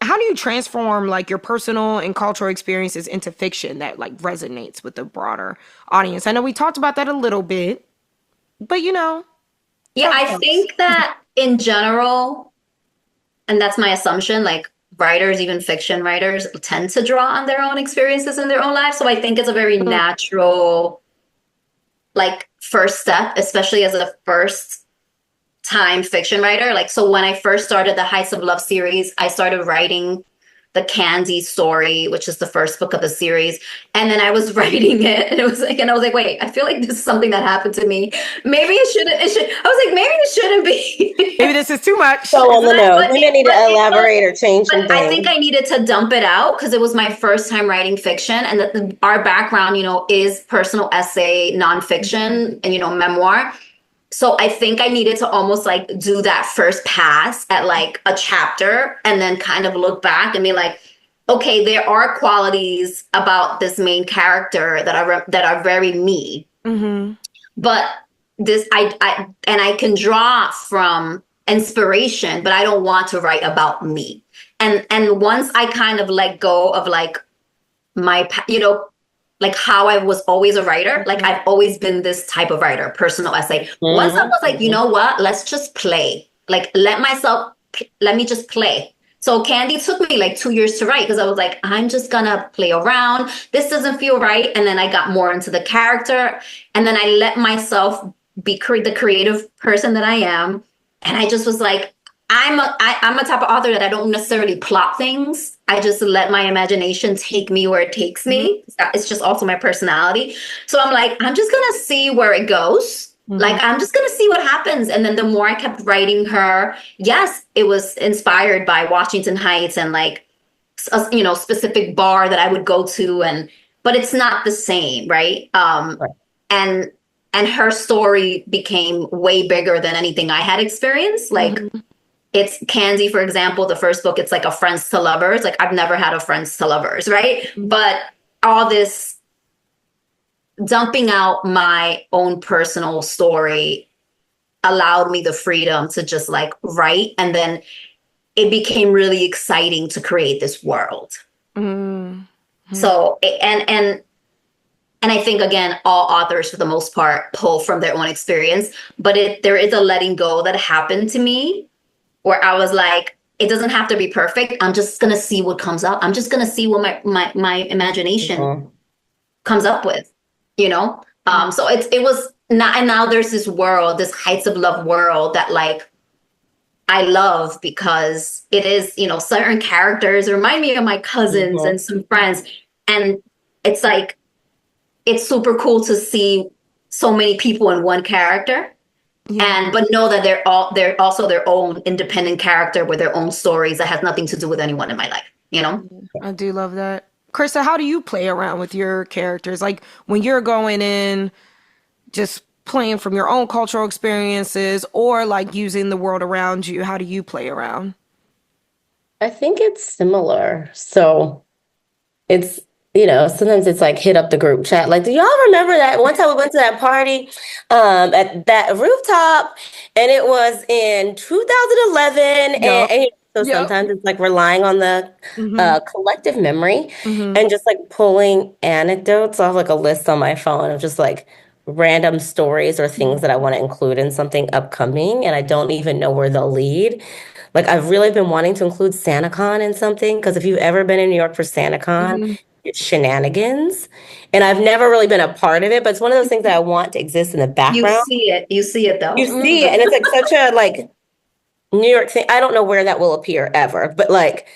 A: how do you transform like your personal and cultural experiences into fiction that like resonates with the broader audience? I know we talked about that a little bit, but Yeah,
B: I think that in general, and that's my assumption, like writers, even fiction writers, tend to draw on their own experiences in their own lives. So I think it's a very natural, like, first step, especially as a first time fiction writer. Like, so when I first started the Heights of Love series, I started writing the Candy story, which is the first book of the series. And then I was writing it and I was like, wait, I feel like this is something that happened to me. Maybe it should, I was like, maybe this shouldn't be.
A: Maybe this is too much.
C: So on the nose, we may need to elaborate or change some things.
B: I think I needed to dump it out because it was my first time writing fiction. And our background, is personal essay, nonfiction, and, memoir. So I think I needed to almost like do that first pass at like a chapter and then kind of look back and be like, okay, there are qualities about this main character that are very me. But this, I can draw from inspiration, but I don't want to write about me. And once I kind of let go of like my, like how I was always a writer, like I've always been this type of writer, personal essay. Once I was like, you know what, let's just play. Like, let me just play. So Candy took me like 2 years to write because I was like, I'm just gonna play around. This doesn't feel right. And then I got more into the character. And then I let myself be the creative person that I am. And I just was like, I'm a type of author that I don't necessarily plot things. I just let my imagination take me where it takes me. It's just also my personality. So I'm like, I'm just going to see where it goes. Like, I'm just going to see what happens. And then the more I kept writing her, yes, it was inspired by Washington Heights and like, a specific bar that I would go to. But it's not the same, right? And her story became way bigger than anything I had experienced. Like, it's Candy, for example, the first book, it's like a friends to lovers. Like, I've never had a friends to lovers, right? But all this dumping out my own personal story allowed me the freedom to just like write, and then it became really exciting to create this world.
A: Mm-hmm.
B: So and I think again, all authors for the most part pull from their own experience, but there is a letting go that happened to me where I was like, it doesn't have to be perfect. I'm just gonna see what comes up. I'm just gonna see what my imagination comes up with, you know? So it was not, and now there's this world, this Heights of Love world that like I love because it is, you know, certain characters remind me of my cousins and some friends. And it's like, it's super cool to see so many people in one character. And but know that they're also their own independent character with their own stories that has nothing to do with anyone in my life, you know?
A: I do love that. Krista, how do you play around with your characters? Like when you're going in, just playing from your own cultural experiences or like using the world around you, how do you play around?
C: I think it's similar. So it's, you know, sometimes it's like hit up the group chat. Like, do y'all remember that one time we went to that party at that rooftop and it was in 2011 and so sometimes it's like relying on the collective memory and just like pulling anecdotes off like a list on my phone of just like random stories or things that I want to include in something upcoming and I don't even know where they'll lead. Like I've really been wanting to include SantaCon in something because if you've ever been in New York for SantaCon, it's shenanigans. And I've never really been a part of it, but it's one of those things that I want to exist in the background.
B: You see it though.
C: You see it, and it's like such a like New York thing. I don't know where that will appear ever, but like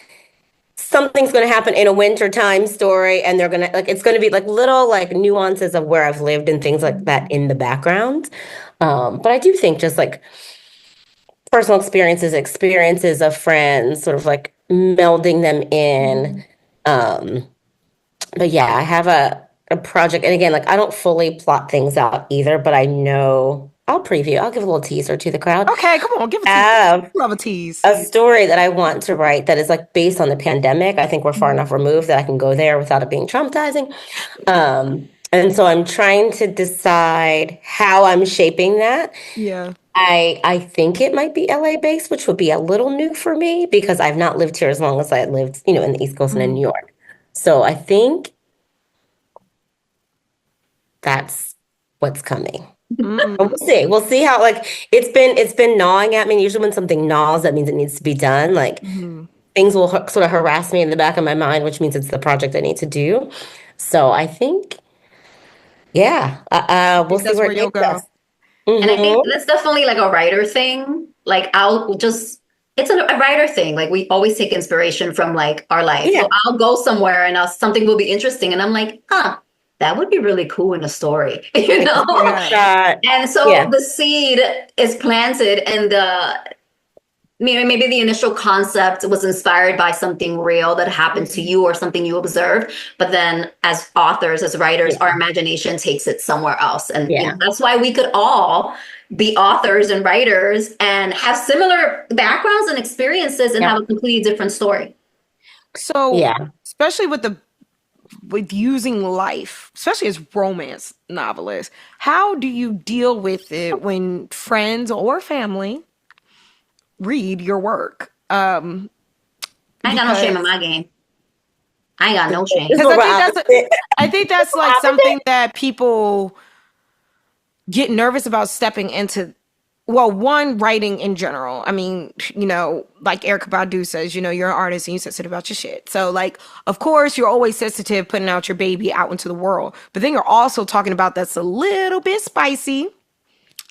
C: something's going to happen in a wintertime story, and they're gonna like it's going to be like little like nuances of where I've lived and things like that in the background. But I do think just like personal experiences of friends, sort of like melding them in. But yeah, I have a project, and again, like I don't fully plot things out either, but I know I'll preview. I'll give a little teaser to the crowd.
A: Okay, come on, give a tease.
C: Have
A: Love a tease.
C: a story that I want to write that is like based on the pandemic. I think we're far enough removed that I can go there without it being traumatizing. And so I'm trying to decide how I'm shaping that.
A: Yeah.
C: I think it might be LA based, which would be a little new for me because I've not lived here as long as I lived, you know, in the East Coast and in New York. So I think that's what's coming. But we'll see. We'll see how like it's been gnawing at me. Usually when something gnaws, that means it needs to be done. Like things will sort of harass me in the back of my mind, which means it's the project I need to do. So I think, yeah, we'll see where it takes us.
B: And I think that's definitely like a writer thing. Like it's a writer thing. Like we always take inspiration from like our life.
C: Yeah.
B: So I'll go somewhere and something will be interesting. And I'm like, that would be really cool in a story, you know? And so the seed is planted and maybe the initial concept was inspired by something real that happened to you or something you observed. But then as authors, as writers, our imagination takes it somewhere else. And you know, that's why we could all be authors and writers and have similar backgrounds and experiences and have a completely different story.
A: So especially with using life, especially as romance novelists, how do you deal with it when friends or family read your work?
B: I ain't got no shame in my game. I ain't got no shame.
A: I think that's like something that people get nervous about stepping into. Well, one, writing in general. I mean, you know, like Erykah Badu says, you know, you're an artist and you sensitive about your shit. So, like, of course, you're always sensitive putting out your baby out into the world. But then you're also talking about that's a little bit spicy.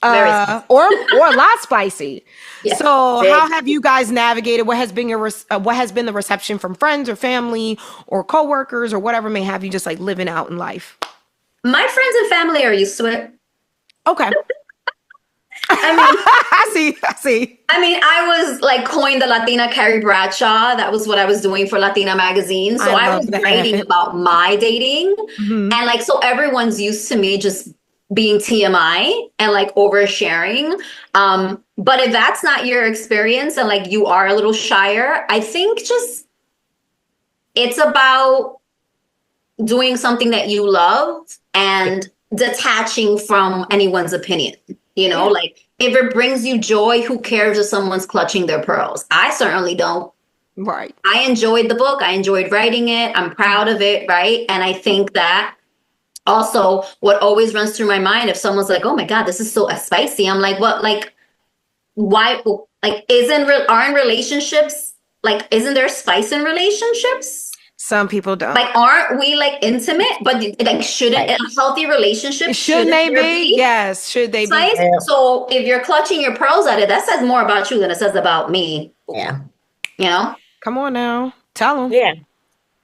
A: Or a lot spicy. So how have you guys navigated? What has been the reception from friends or family or coworkers or whatever may have you just like living out in life?
B: My friends and family are used to it.
A: Okay.
B: I mean,
A: I see.
B: I mean, I was like coined the Latina Carrie Bradshaw. That was what I was doing for Latina magazine. So I was writing about my dating. And like, so everyone's used to me just being TMI and like oversharing. But if that's not your experience and like you are a little shyer, I think just it's about doing something that you love and detaching from anyone's opinion. Like if it brings you joy, who cares if someone's clutching their pearls? I certainly don't.
A: Right.
B: I enjoyed the book. I enjoyed writing it. I'm proud of it, right? And I think that also what always runs through my mind, if someone's like, oh my God, this is so spicy. I'm like, what? Like, why? Like, aren't relationships, like, isn't there spice in relationships?
A: Some people don't.
B: Like, aren't we like intimate? But like, shouldn't a healthy relationship?
A: Shouldn't they be? Yes. Should they
B: spice?
A: be? Yeah.
B: So if you're clutching your pearls at it, that says more about you than it says about me.
C: Yeah.
A: Come on now. Tell them.
C: Yeah.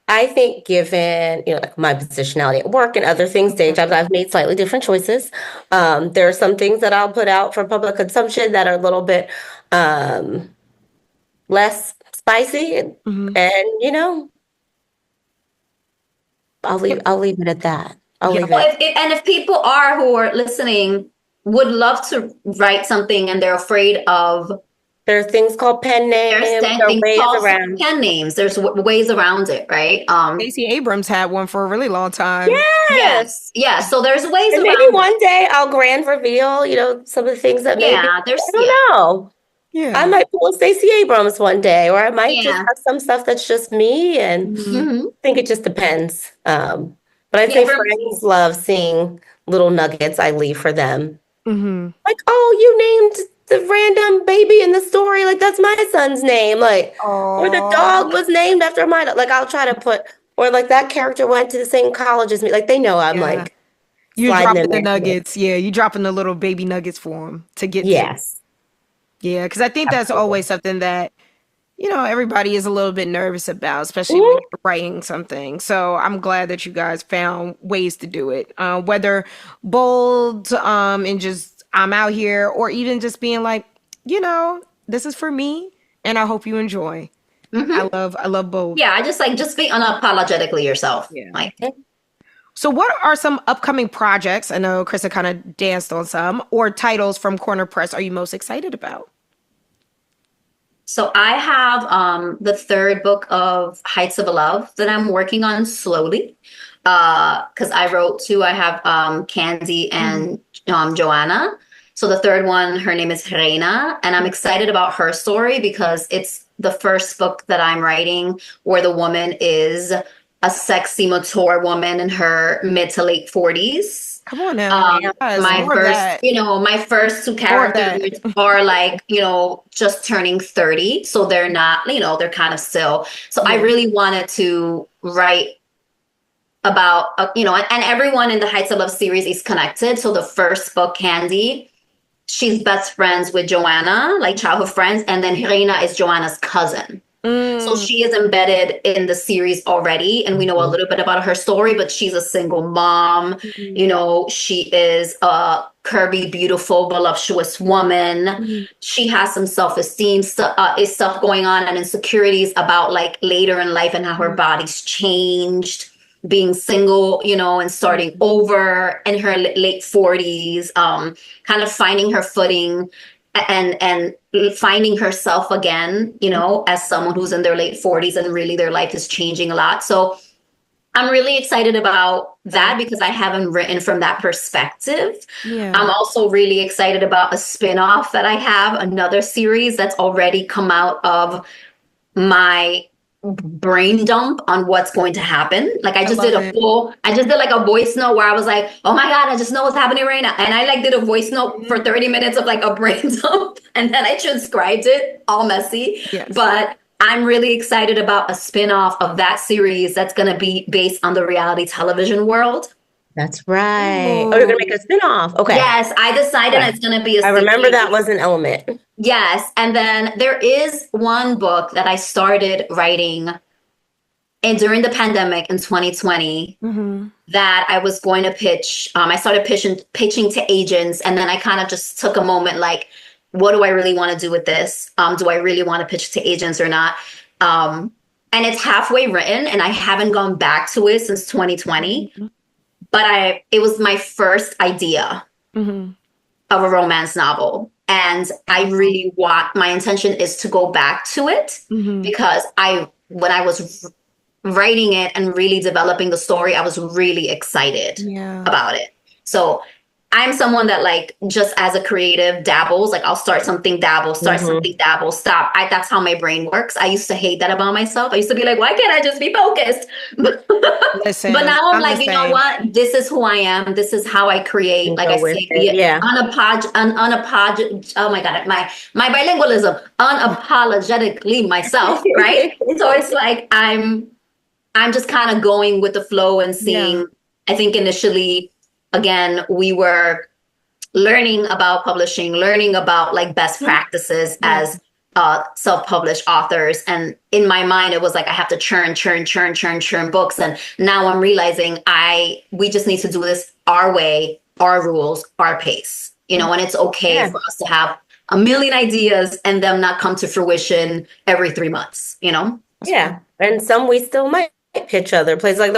C: I think given, like my positionality at work and other things, day jobs, I've made slightly different choices. There are some things that I'll put out for public consumption that are a little bit less spicy. And, I'll leave it at that. I'll leave it.
B: If people who are listening would love to write something and they're afraid of,
C: there are things called pen names. There are ways around
B: pen names. There's ways around it, right?
A: Stacey Abrams had one for a really long time.
B: Yes. So there's ways
C: and
B: around
C: maybe one day I'll grand reveal, some of the things that maybe I don't know. Yeah. I might pull a Stacey Abrams one day, or I might just have some stuff that's just me, and I think it just depends. But I think friends love seeing little nuggets I leave for them. Like, oh, you named the random baby in the story, like that's my son's name, like, or the dog was named after my, like I'll try to put, or like that character went to the same college as me, like they know I'm like,
A: you're dropping the nuggets, you dropping the little baby nuggets for them to get because I think that's always something that everybody is a little bit nervous about, especially when you're writing something. So I'm glad that you guys found ways to do it, whether bold and just I'm out here, or even just being like, this is for me and I hope you enjoy. I love both.
B: Yeah, I just be unapologetically yourself.
A: So what are some upcoming projects? I know Krista kind of danced on some, or titles from Corner Press are you most excited about?
B: So I have the third book of Heights of Love that I'm working on slowly. Because I wrote two. I have Candy and Joanna. So the third one, her name is Reina, and I'm excited about her story because it's the first book that I'm writing where the woman is a sexy, mature woman in her mid to late 40s.
A: Come on now.
B: My first two characters are like, just turning 30. So they're not, they're kind of still. So I really wanted to write about, and everyone in the Heights of Love series is connected. So the first book, Candy, she's best friends with Joanna, like childhood friends. And then Reina is Joanna's cousin. So she is embedded in the series already. And we know a little bit about her story, but she's a single mom. She is a curvy, beautiful, voluptuous woman. She has some self-esteem stuff going on and insecurities about like later in life and how her body's changed. Being single, and starting over in her late 40s, kind of finding her footing and finding herself again, as someone who's in their late 40s and really their life is changing a lot. So I'm really excited about that because I haven't written from that perspective. I'm also really excited about a spinoff that I have, another series that's already come out of my brain dump on what's going to happen. Like I just did like a voice note where I was like, oh my God, I just know what's happening right now. And I like did a voice note for 30 minutes of like a brain dump. And then I transcribed it all messy. But I'm really excited about a spinoff of that series that's going to be based on the reality television world.
C: That's right. Oh, you're going to make a spinoff. Okay.
B: Yes, I decided it's going to be
C: I remember that was an element.
B: Yes. And then there is one book that I started writing during the pandemic in 2020 that I was going to pitch. I started pitching to agents. And then I kind of just took a moment like, what do I really want to do with this? Do I really want to pitch to agents or not? And it's halfway written and I haven't gone back to it since 2020. But it was my first idea of a romance novel. And I really my intention is to go back to it because when I was writing it and really developing the story, I was really excited about it. So I'm someone that like just as a creative dabbles, like I'll start something, dabble, start something, dabble, stop. That's how my brain works. I used to hate that about myself. I used to be like, why can't I just be focused?
A: Listen,
B: But now I'm
A: the
B: like, you know
A: same.
B: what? This is who I am. This is how I create.
C: And
B: Like
C: go
B: I
C: with
B: say,
C: it. Yeah.
B: oh my God, my bilingualism, unapologetically myself, right? So it's like I'm just kind of going with the flow and seeing.
A: Yeah.
B: I think initially, again, we were learning about publishing, learning about like best practices as self-published authors. And in my mind, it was like I have to churn books. And now I'm realizing we just need to do this our way, our rules, our pace. You know, and it's okay for us to have a million ideas and them not come to fruition every 3 months, you know?
C: Yeah. And some we still might pitch other places. Like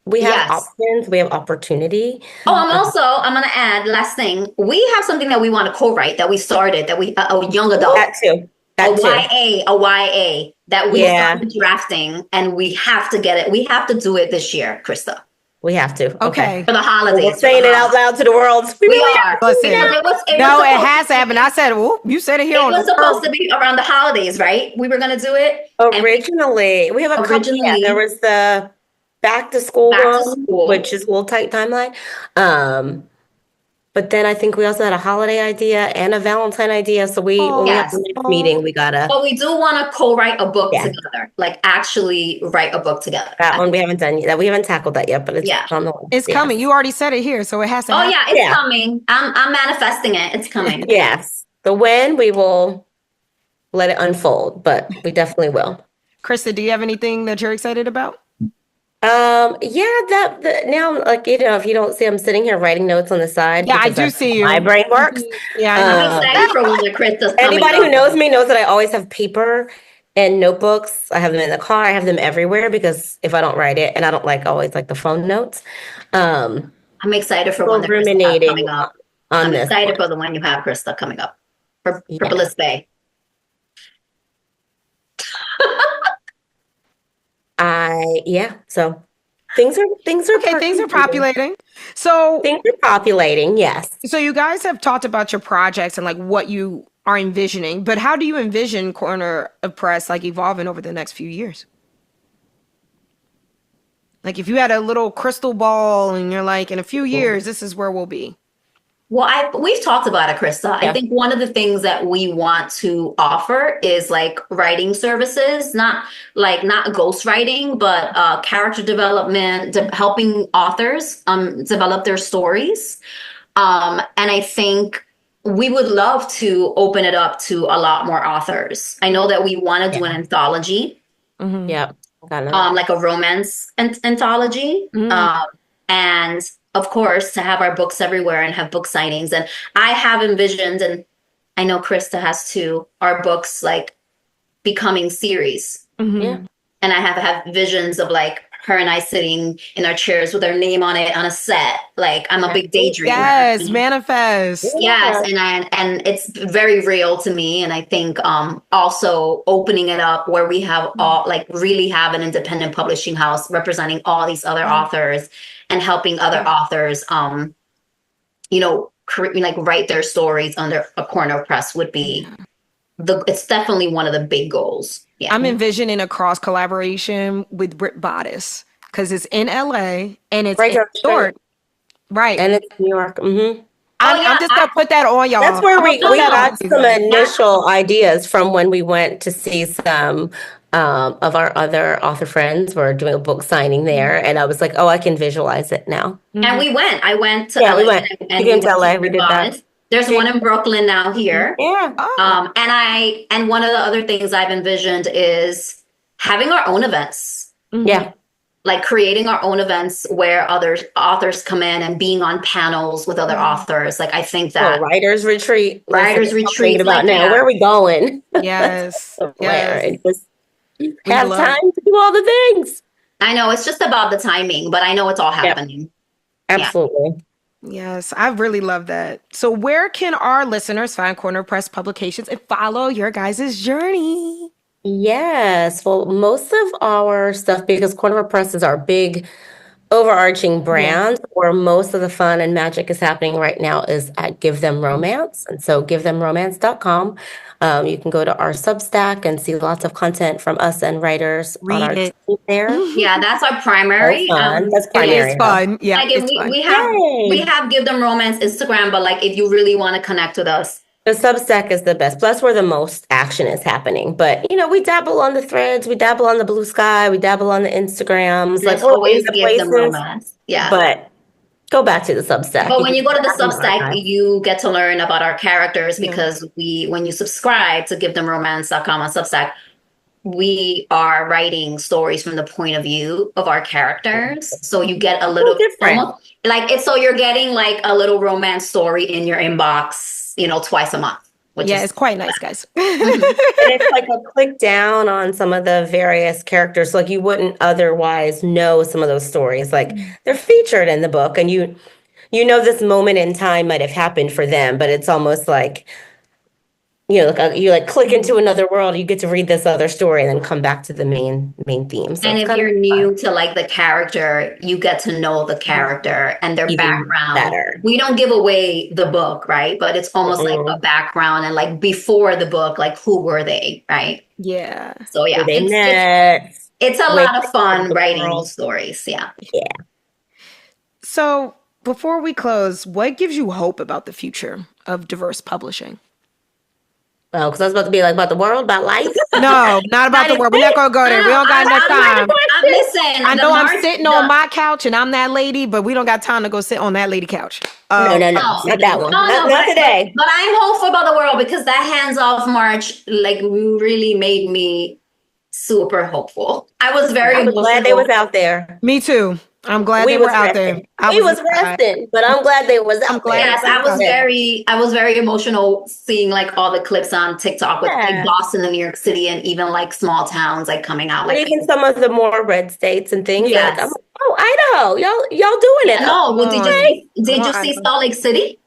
C: we have options, we have opportunity.
B: Oh, I'm going to add last thing. We have something that we want to co-write that we started, that we, a young adult.
C: That too.
B: A YA that we started drafting, and we have to get it. We have to do it this year, Krista.
C: We have to.
A: Okay.
B: For the holidays.
C: We're saying it out loud to the world.
B: We are.
A: Listen, it has to happen. I said, oh, you said it here
B: It
A: on
B: was supposed to be around the holidays, right? We were going to do it.
C: Originally. We have a couple. Yeah, there was the back to school one, which is a little tight timeline. But then I think we also had a holiday idea and a Valentine idea. So when we have the next meeting, we gotta.
B: But we do want to co-write a book together, like actually write a book together.
C: That one we haven't done yet. We haven't tackled that yet, but it's on the list.
A: It's coming. You already said it here, so it has to happen.
B: It's coming. I'm manifesting it. It's coming.
C: Yes. The when, we will let it unfold, but we definitely will.
A: Krista, do you have anything that you're excited about?
C: Now, like, you know, if you don't see, I'm sitting here writing notes on the side.
A: Yeah, I do see you.
C: My brain works.
A: Yeah,
B: I'm excited for when the Krista's coming.
C: Anybody who knows me knows that I always have paper and notebooks. I have them in the car. I have them everywhere because if I don't write it, and I don't always like the phone notes.
B: I'm excited for when the Krista coming up. I'm excited for the one you have, Krista, coming up for Bliss Bay.
C: So things are
A: okay. Things are populating. So
C: things are populating. Yes.
A: So you guys have talked about your projects and like what you are envisioning, but how do you envision Corner of Press like evolving over the next few years? Like if you had a little crystal ball and you're like, in a few years, this is where we'll be.
B: Well, we've talked about it, Krista. I think one of the things that we want to offer is like writing services, not ghostwriting, but character development, helping authors develop their stories. And I think we would love to open it up to a lot more authors. I know that we want to do an anthology.
A: Mm-hmm.
C: Yeah.
B: Like a romance anthology. And of course, to have our books everywhere and have book signings. And I have envisioned, and I know Krista has too, our books like becoming series.
A: Mm-hmm.
C: Yeah.
B: And I have visions of like her and I sitting in our chairs with our name on it on a set. Like I'm a big daydreamer.
A: Yes, manifest.
B: Yes, and it's very real to me. And I think also opening it up where we have really have an independent publishing house representing all these other authors and helping other authors, write their stories under a Corner of Press would be it's definitely one of the big goals. Yeah.
A: I'm envisioning a cross collaboration with Brit Bodice because it's in LA and it's in New York. Right.
C: And it's New York. Mm-hmm.
A: I'm just going to put that on y'all.
C: That's where we got some initial ideas from when we went to see some of our other author friends. We're doing a book signing there. And I was like, oh, I can visualize it now.
B: Mm-hmm. And we went. I went to
C: LA.
B: We
C: went. And we came to LA. We did that.
B: There's one in Brooklyn now here.
C: Yeah.
B: And one of the other things I've envisioned is having our own events.
A: Mm-hmm.
C: Yeah.
B: Like creating our own events where other authors come in and being on panels with other authors. Like I think that
C: writers retreat.
B: About
C: now. Where are we going?
A: Yes.
C: And just have time to do all the things.
B: I know it's just about the timing, but I know it's all happening.
C: Absolutely.
A: Yes, I really love that. So where can our listeners find Corner Press publications and follow your guys' journey?
C: Yes. Well, most of our stuff, because Corner Press is our big overarching brand where most of the fun and magic is happening right now is at Give Them Romance. And so givethemromance.com. You can go to our Substack and see lots of content from us and writers on
A: Read
C: our
A: it.
C: team there.
B: Yeah, that's our primary.
C: So fun. That's
A: It
C: primary.
A: is fun. Yeah,
B: Like
A: it's
B: if
A: fun.
B: we have Give Them Romance Instagram, but like if you really want to connect with us,
C: The Substack is the best. Plus, where the most action is happening. But we dabble on the Threads, we dabble on the Blue Sky, we dabble on the Instagrams.
B: let's
C: We're
B: always
C: in the
B: Give Them
C: places.
B: Romance. Yeah.
C: But go back to the Substack.
B: But when you go to the
C: can-
B: Substack, you get to learn about our characters
A: Yeah.
B: because when you subscribe to givethemromance.com on Substack, we are writing stories from the point of view of our characters. So you get a little
C: different.
B: almost like it's so you're getting like a little romance story in your inbox, twice a month. Which
A: Yeah,
B: is
A: it's quite nice, guys.
C: And it's like a click down on some of the various characters. Like you wouldn't otherwise know some of those stories. Like they're featured in the book, and you know this moment in time might have happened for them, but it's almost like you like click into another world. You get to read this other story and then come back to the main theme. So
B: and
C: it's
B: if
C: kind
B: you're
C: of
B: new to like the character, you get to know the character and their
C: Even
B: background.
C: better.
B: We don't give away the book, right? But it's almost like a background and like before the book, like who were they, right?
A: Yeah.
B: So yeah,
C: where they met.
B: it's a
C: Wait,
B: lot of fun
C: the
B: writing
C: world.
B: these stories. Yeah.
A: So before we close, what gives you hope about the future of diverse publishing?
C: Well, because I was about to be like about the world, about life.
A: No, not about the world. We're not gonna go there. We don't got enough time.
B: Listen,
A: I know I'm sitting on my couch and I'm that lady, but we don't got time to go sit on that lady couch.
C: No, not that one. Not today.
B: But I'm hopeful about the world because that hands-off march like really made me super hopeful. I was very
C: I'm glad they
B: emotional.
C: was out there.
A: Me too. I'm glad
C: We
A: they were
C: was
A: out there.
C: resting. We was resting, but I'm glad they was out
A: glad
C: there.
B: Yes, I was very emotional seeing like all the clips on TikTok with like Boston and New York City and even like small towns like coming out.
C: But
B: Like
C: even some of the more red states and things.
B: Yes.
C: Like, I'm like, oh, Idaho, y'all doing it.
B: no, well, did you see
A: Idaho.
B: Salt Lake City?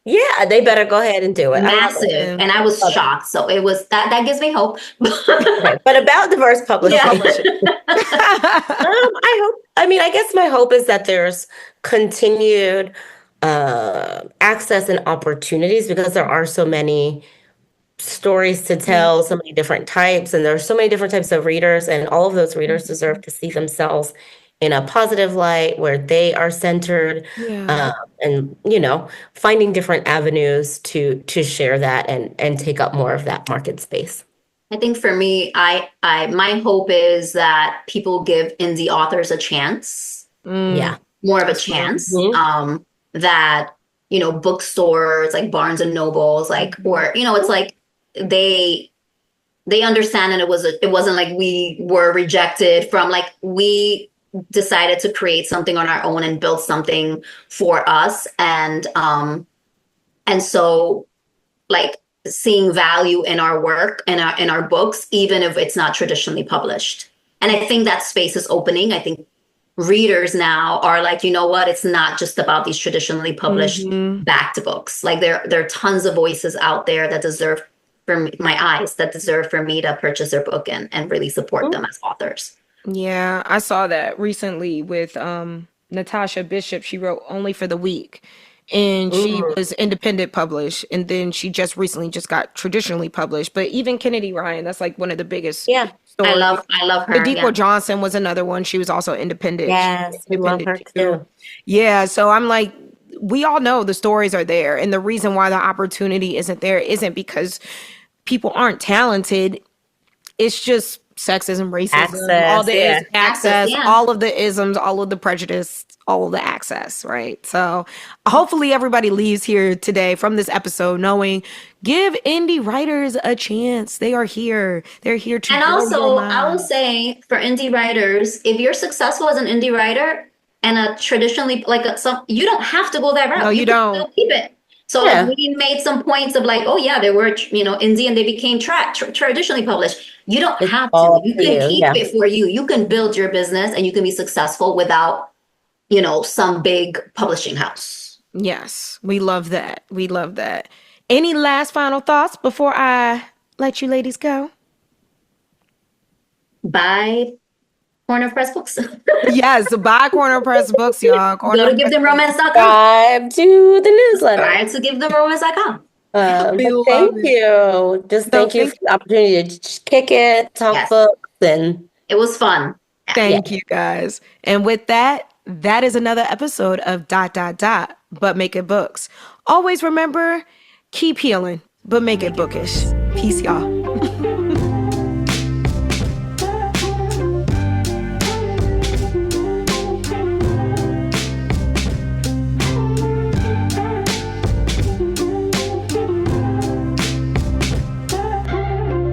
C: Yeah, they better go ahead and do it. I love it.
B: Massive. And I was shocked. So it was that gives me hope.
C: Okay, but about diverse publishing,
B: Yeah.
C: I guess my hope is that there's continued access and opportunities because there are so many stories to tell, so many different types, and there are so many different types of readers, and all of those readers deserve to see themselves in a positive light where they are centered, and finding different avenues to share that and take up more of that market space.
B: I think for me, my hope is that people give indie authors a chance.
C: Yeah.
B: More of a chance.
C: Mhm.
B: That, bookstores like Barnes and Nobles, like, or, it's like they understand, and it wasn't like we were rejected from, like, we decided to create something on our own and build something for us. And so like seeing value in our work and in our books, even if it's not traditionally published. And I think that space is opening. I think readers now are like, you know what? It's not just about these traditionally published backed books. Like there are tons of voices out there that deserve for me to purchase their book and really support them as authors.
A: Yeah, I saw that recently with Natasha Bishop. She wrote Only for the Week, and she was independent published, and then she just recently got traditionally published. But even Kennedy Ryan, that's like one of the biggest.
C: Yeah.
A: stories.
B: I love her.
A: Adikwa Johnson was another one. She was also independent.
C: Yes, we love her too.
A: Yeah, so I'm like, we all know the stories are there, and the reason why the opportunity isn't there isn't because people aren't talented. It's just sexism, racism, all the access, all of the isms, all of the prejudice, all of the access, right? So hopefully everybody leaves here today from this episode knowing, give indie writers a chance. They are here. They're here to.
B: And also, I will say for indie writers, if you're successful as an indie writer and a traditionally you don't have to go that route.
A: No, you don't.
B: Still keep it. So like, we made some points of like, oh yeah, they were, indie and they became traditionally published. You don't have to. You can keep it for you. You can build your business and you can be successful without, some big publishing house.
A: Yes, we love that. We love that. Any last final thoughts before I let you ladies go?
B: Buy Corner Press Books.
A: Yes, buy Corner Press Books, y'all.
B: Go to givethemromance.com.
C: Subscribe to the newsletter.
B: Subscribe to givethemromance.com.
C: But
A: We love
C: thank
A: it.
C: you. Just
A: No,
C: thank you
A: thank
C: for the opportunity to just kick it, talk
B: Yes.
C: books, and
B: It was fun.
A: Thank you guys. And with that, that is another episode of ... But Make It Books. Always remember, keep healing, but make it bookish. Peace, y'all.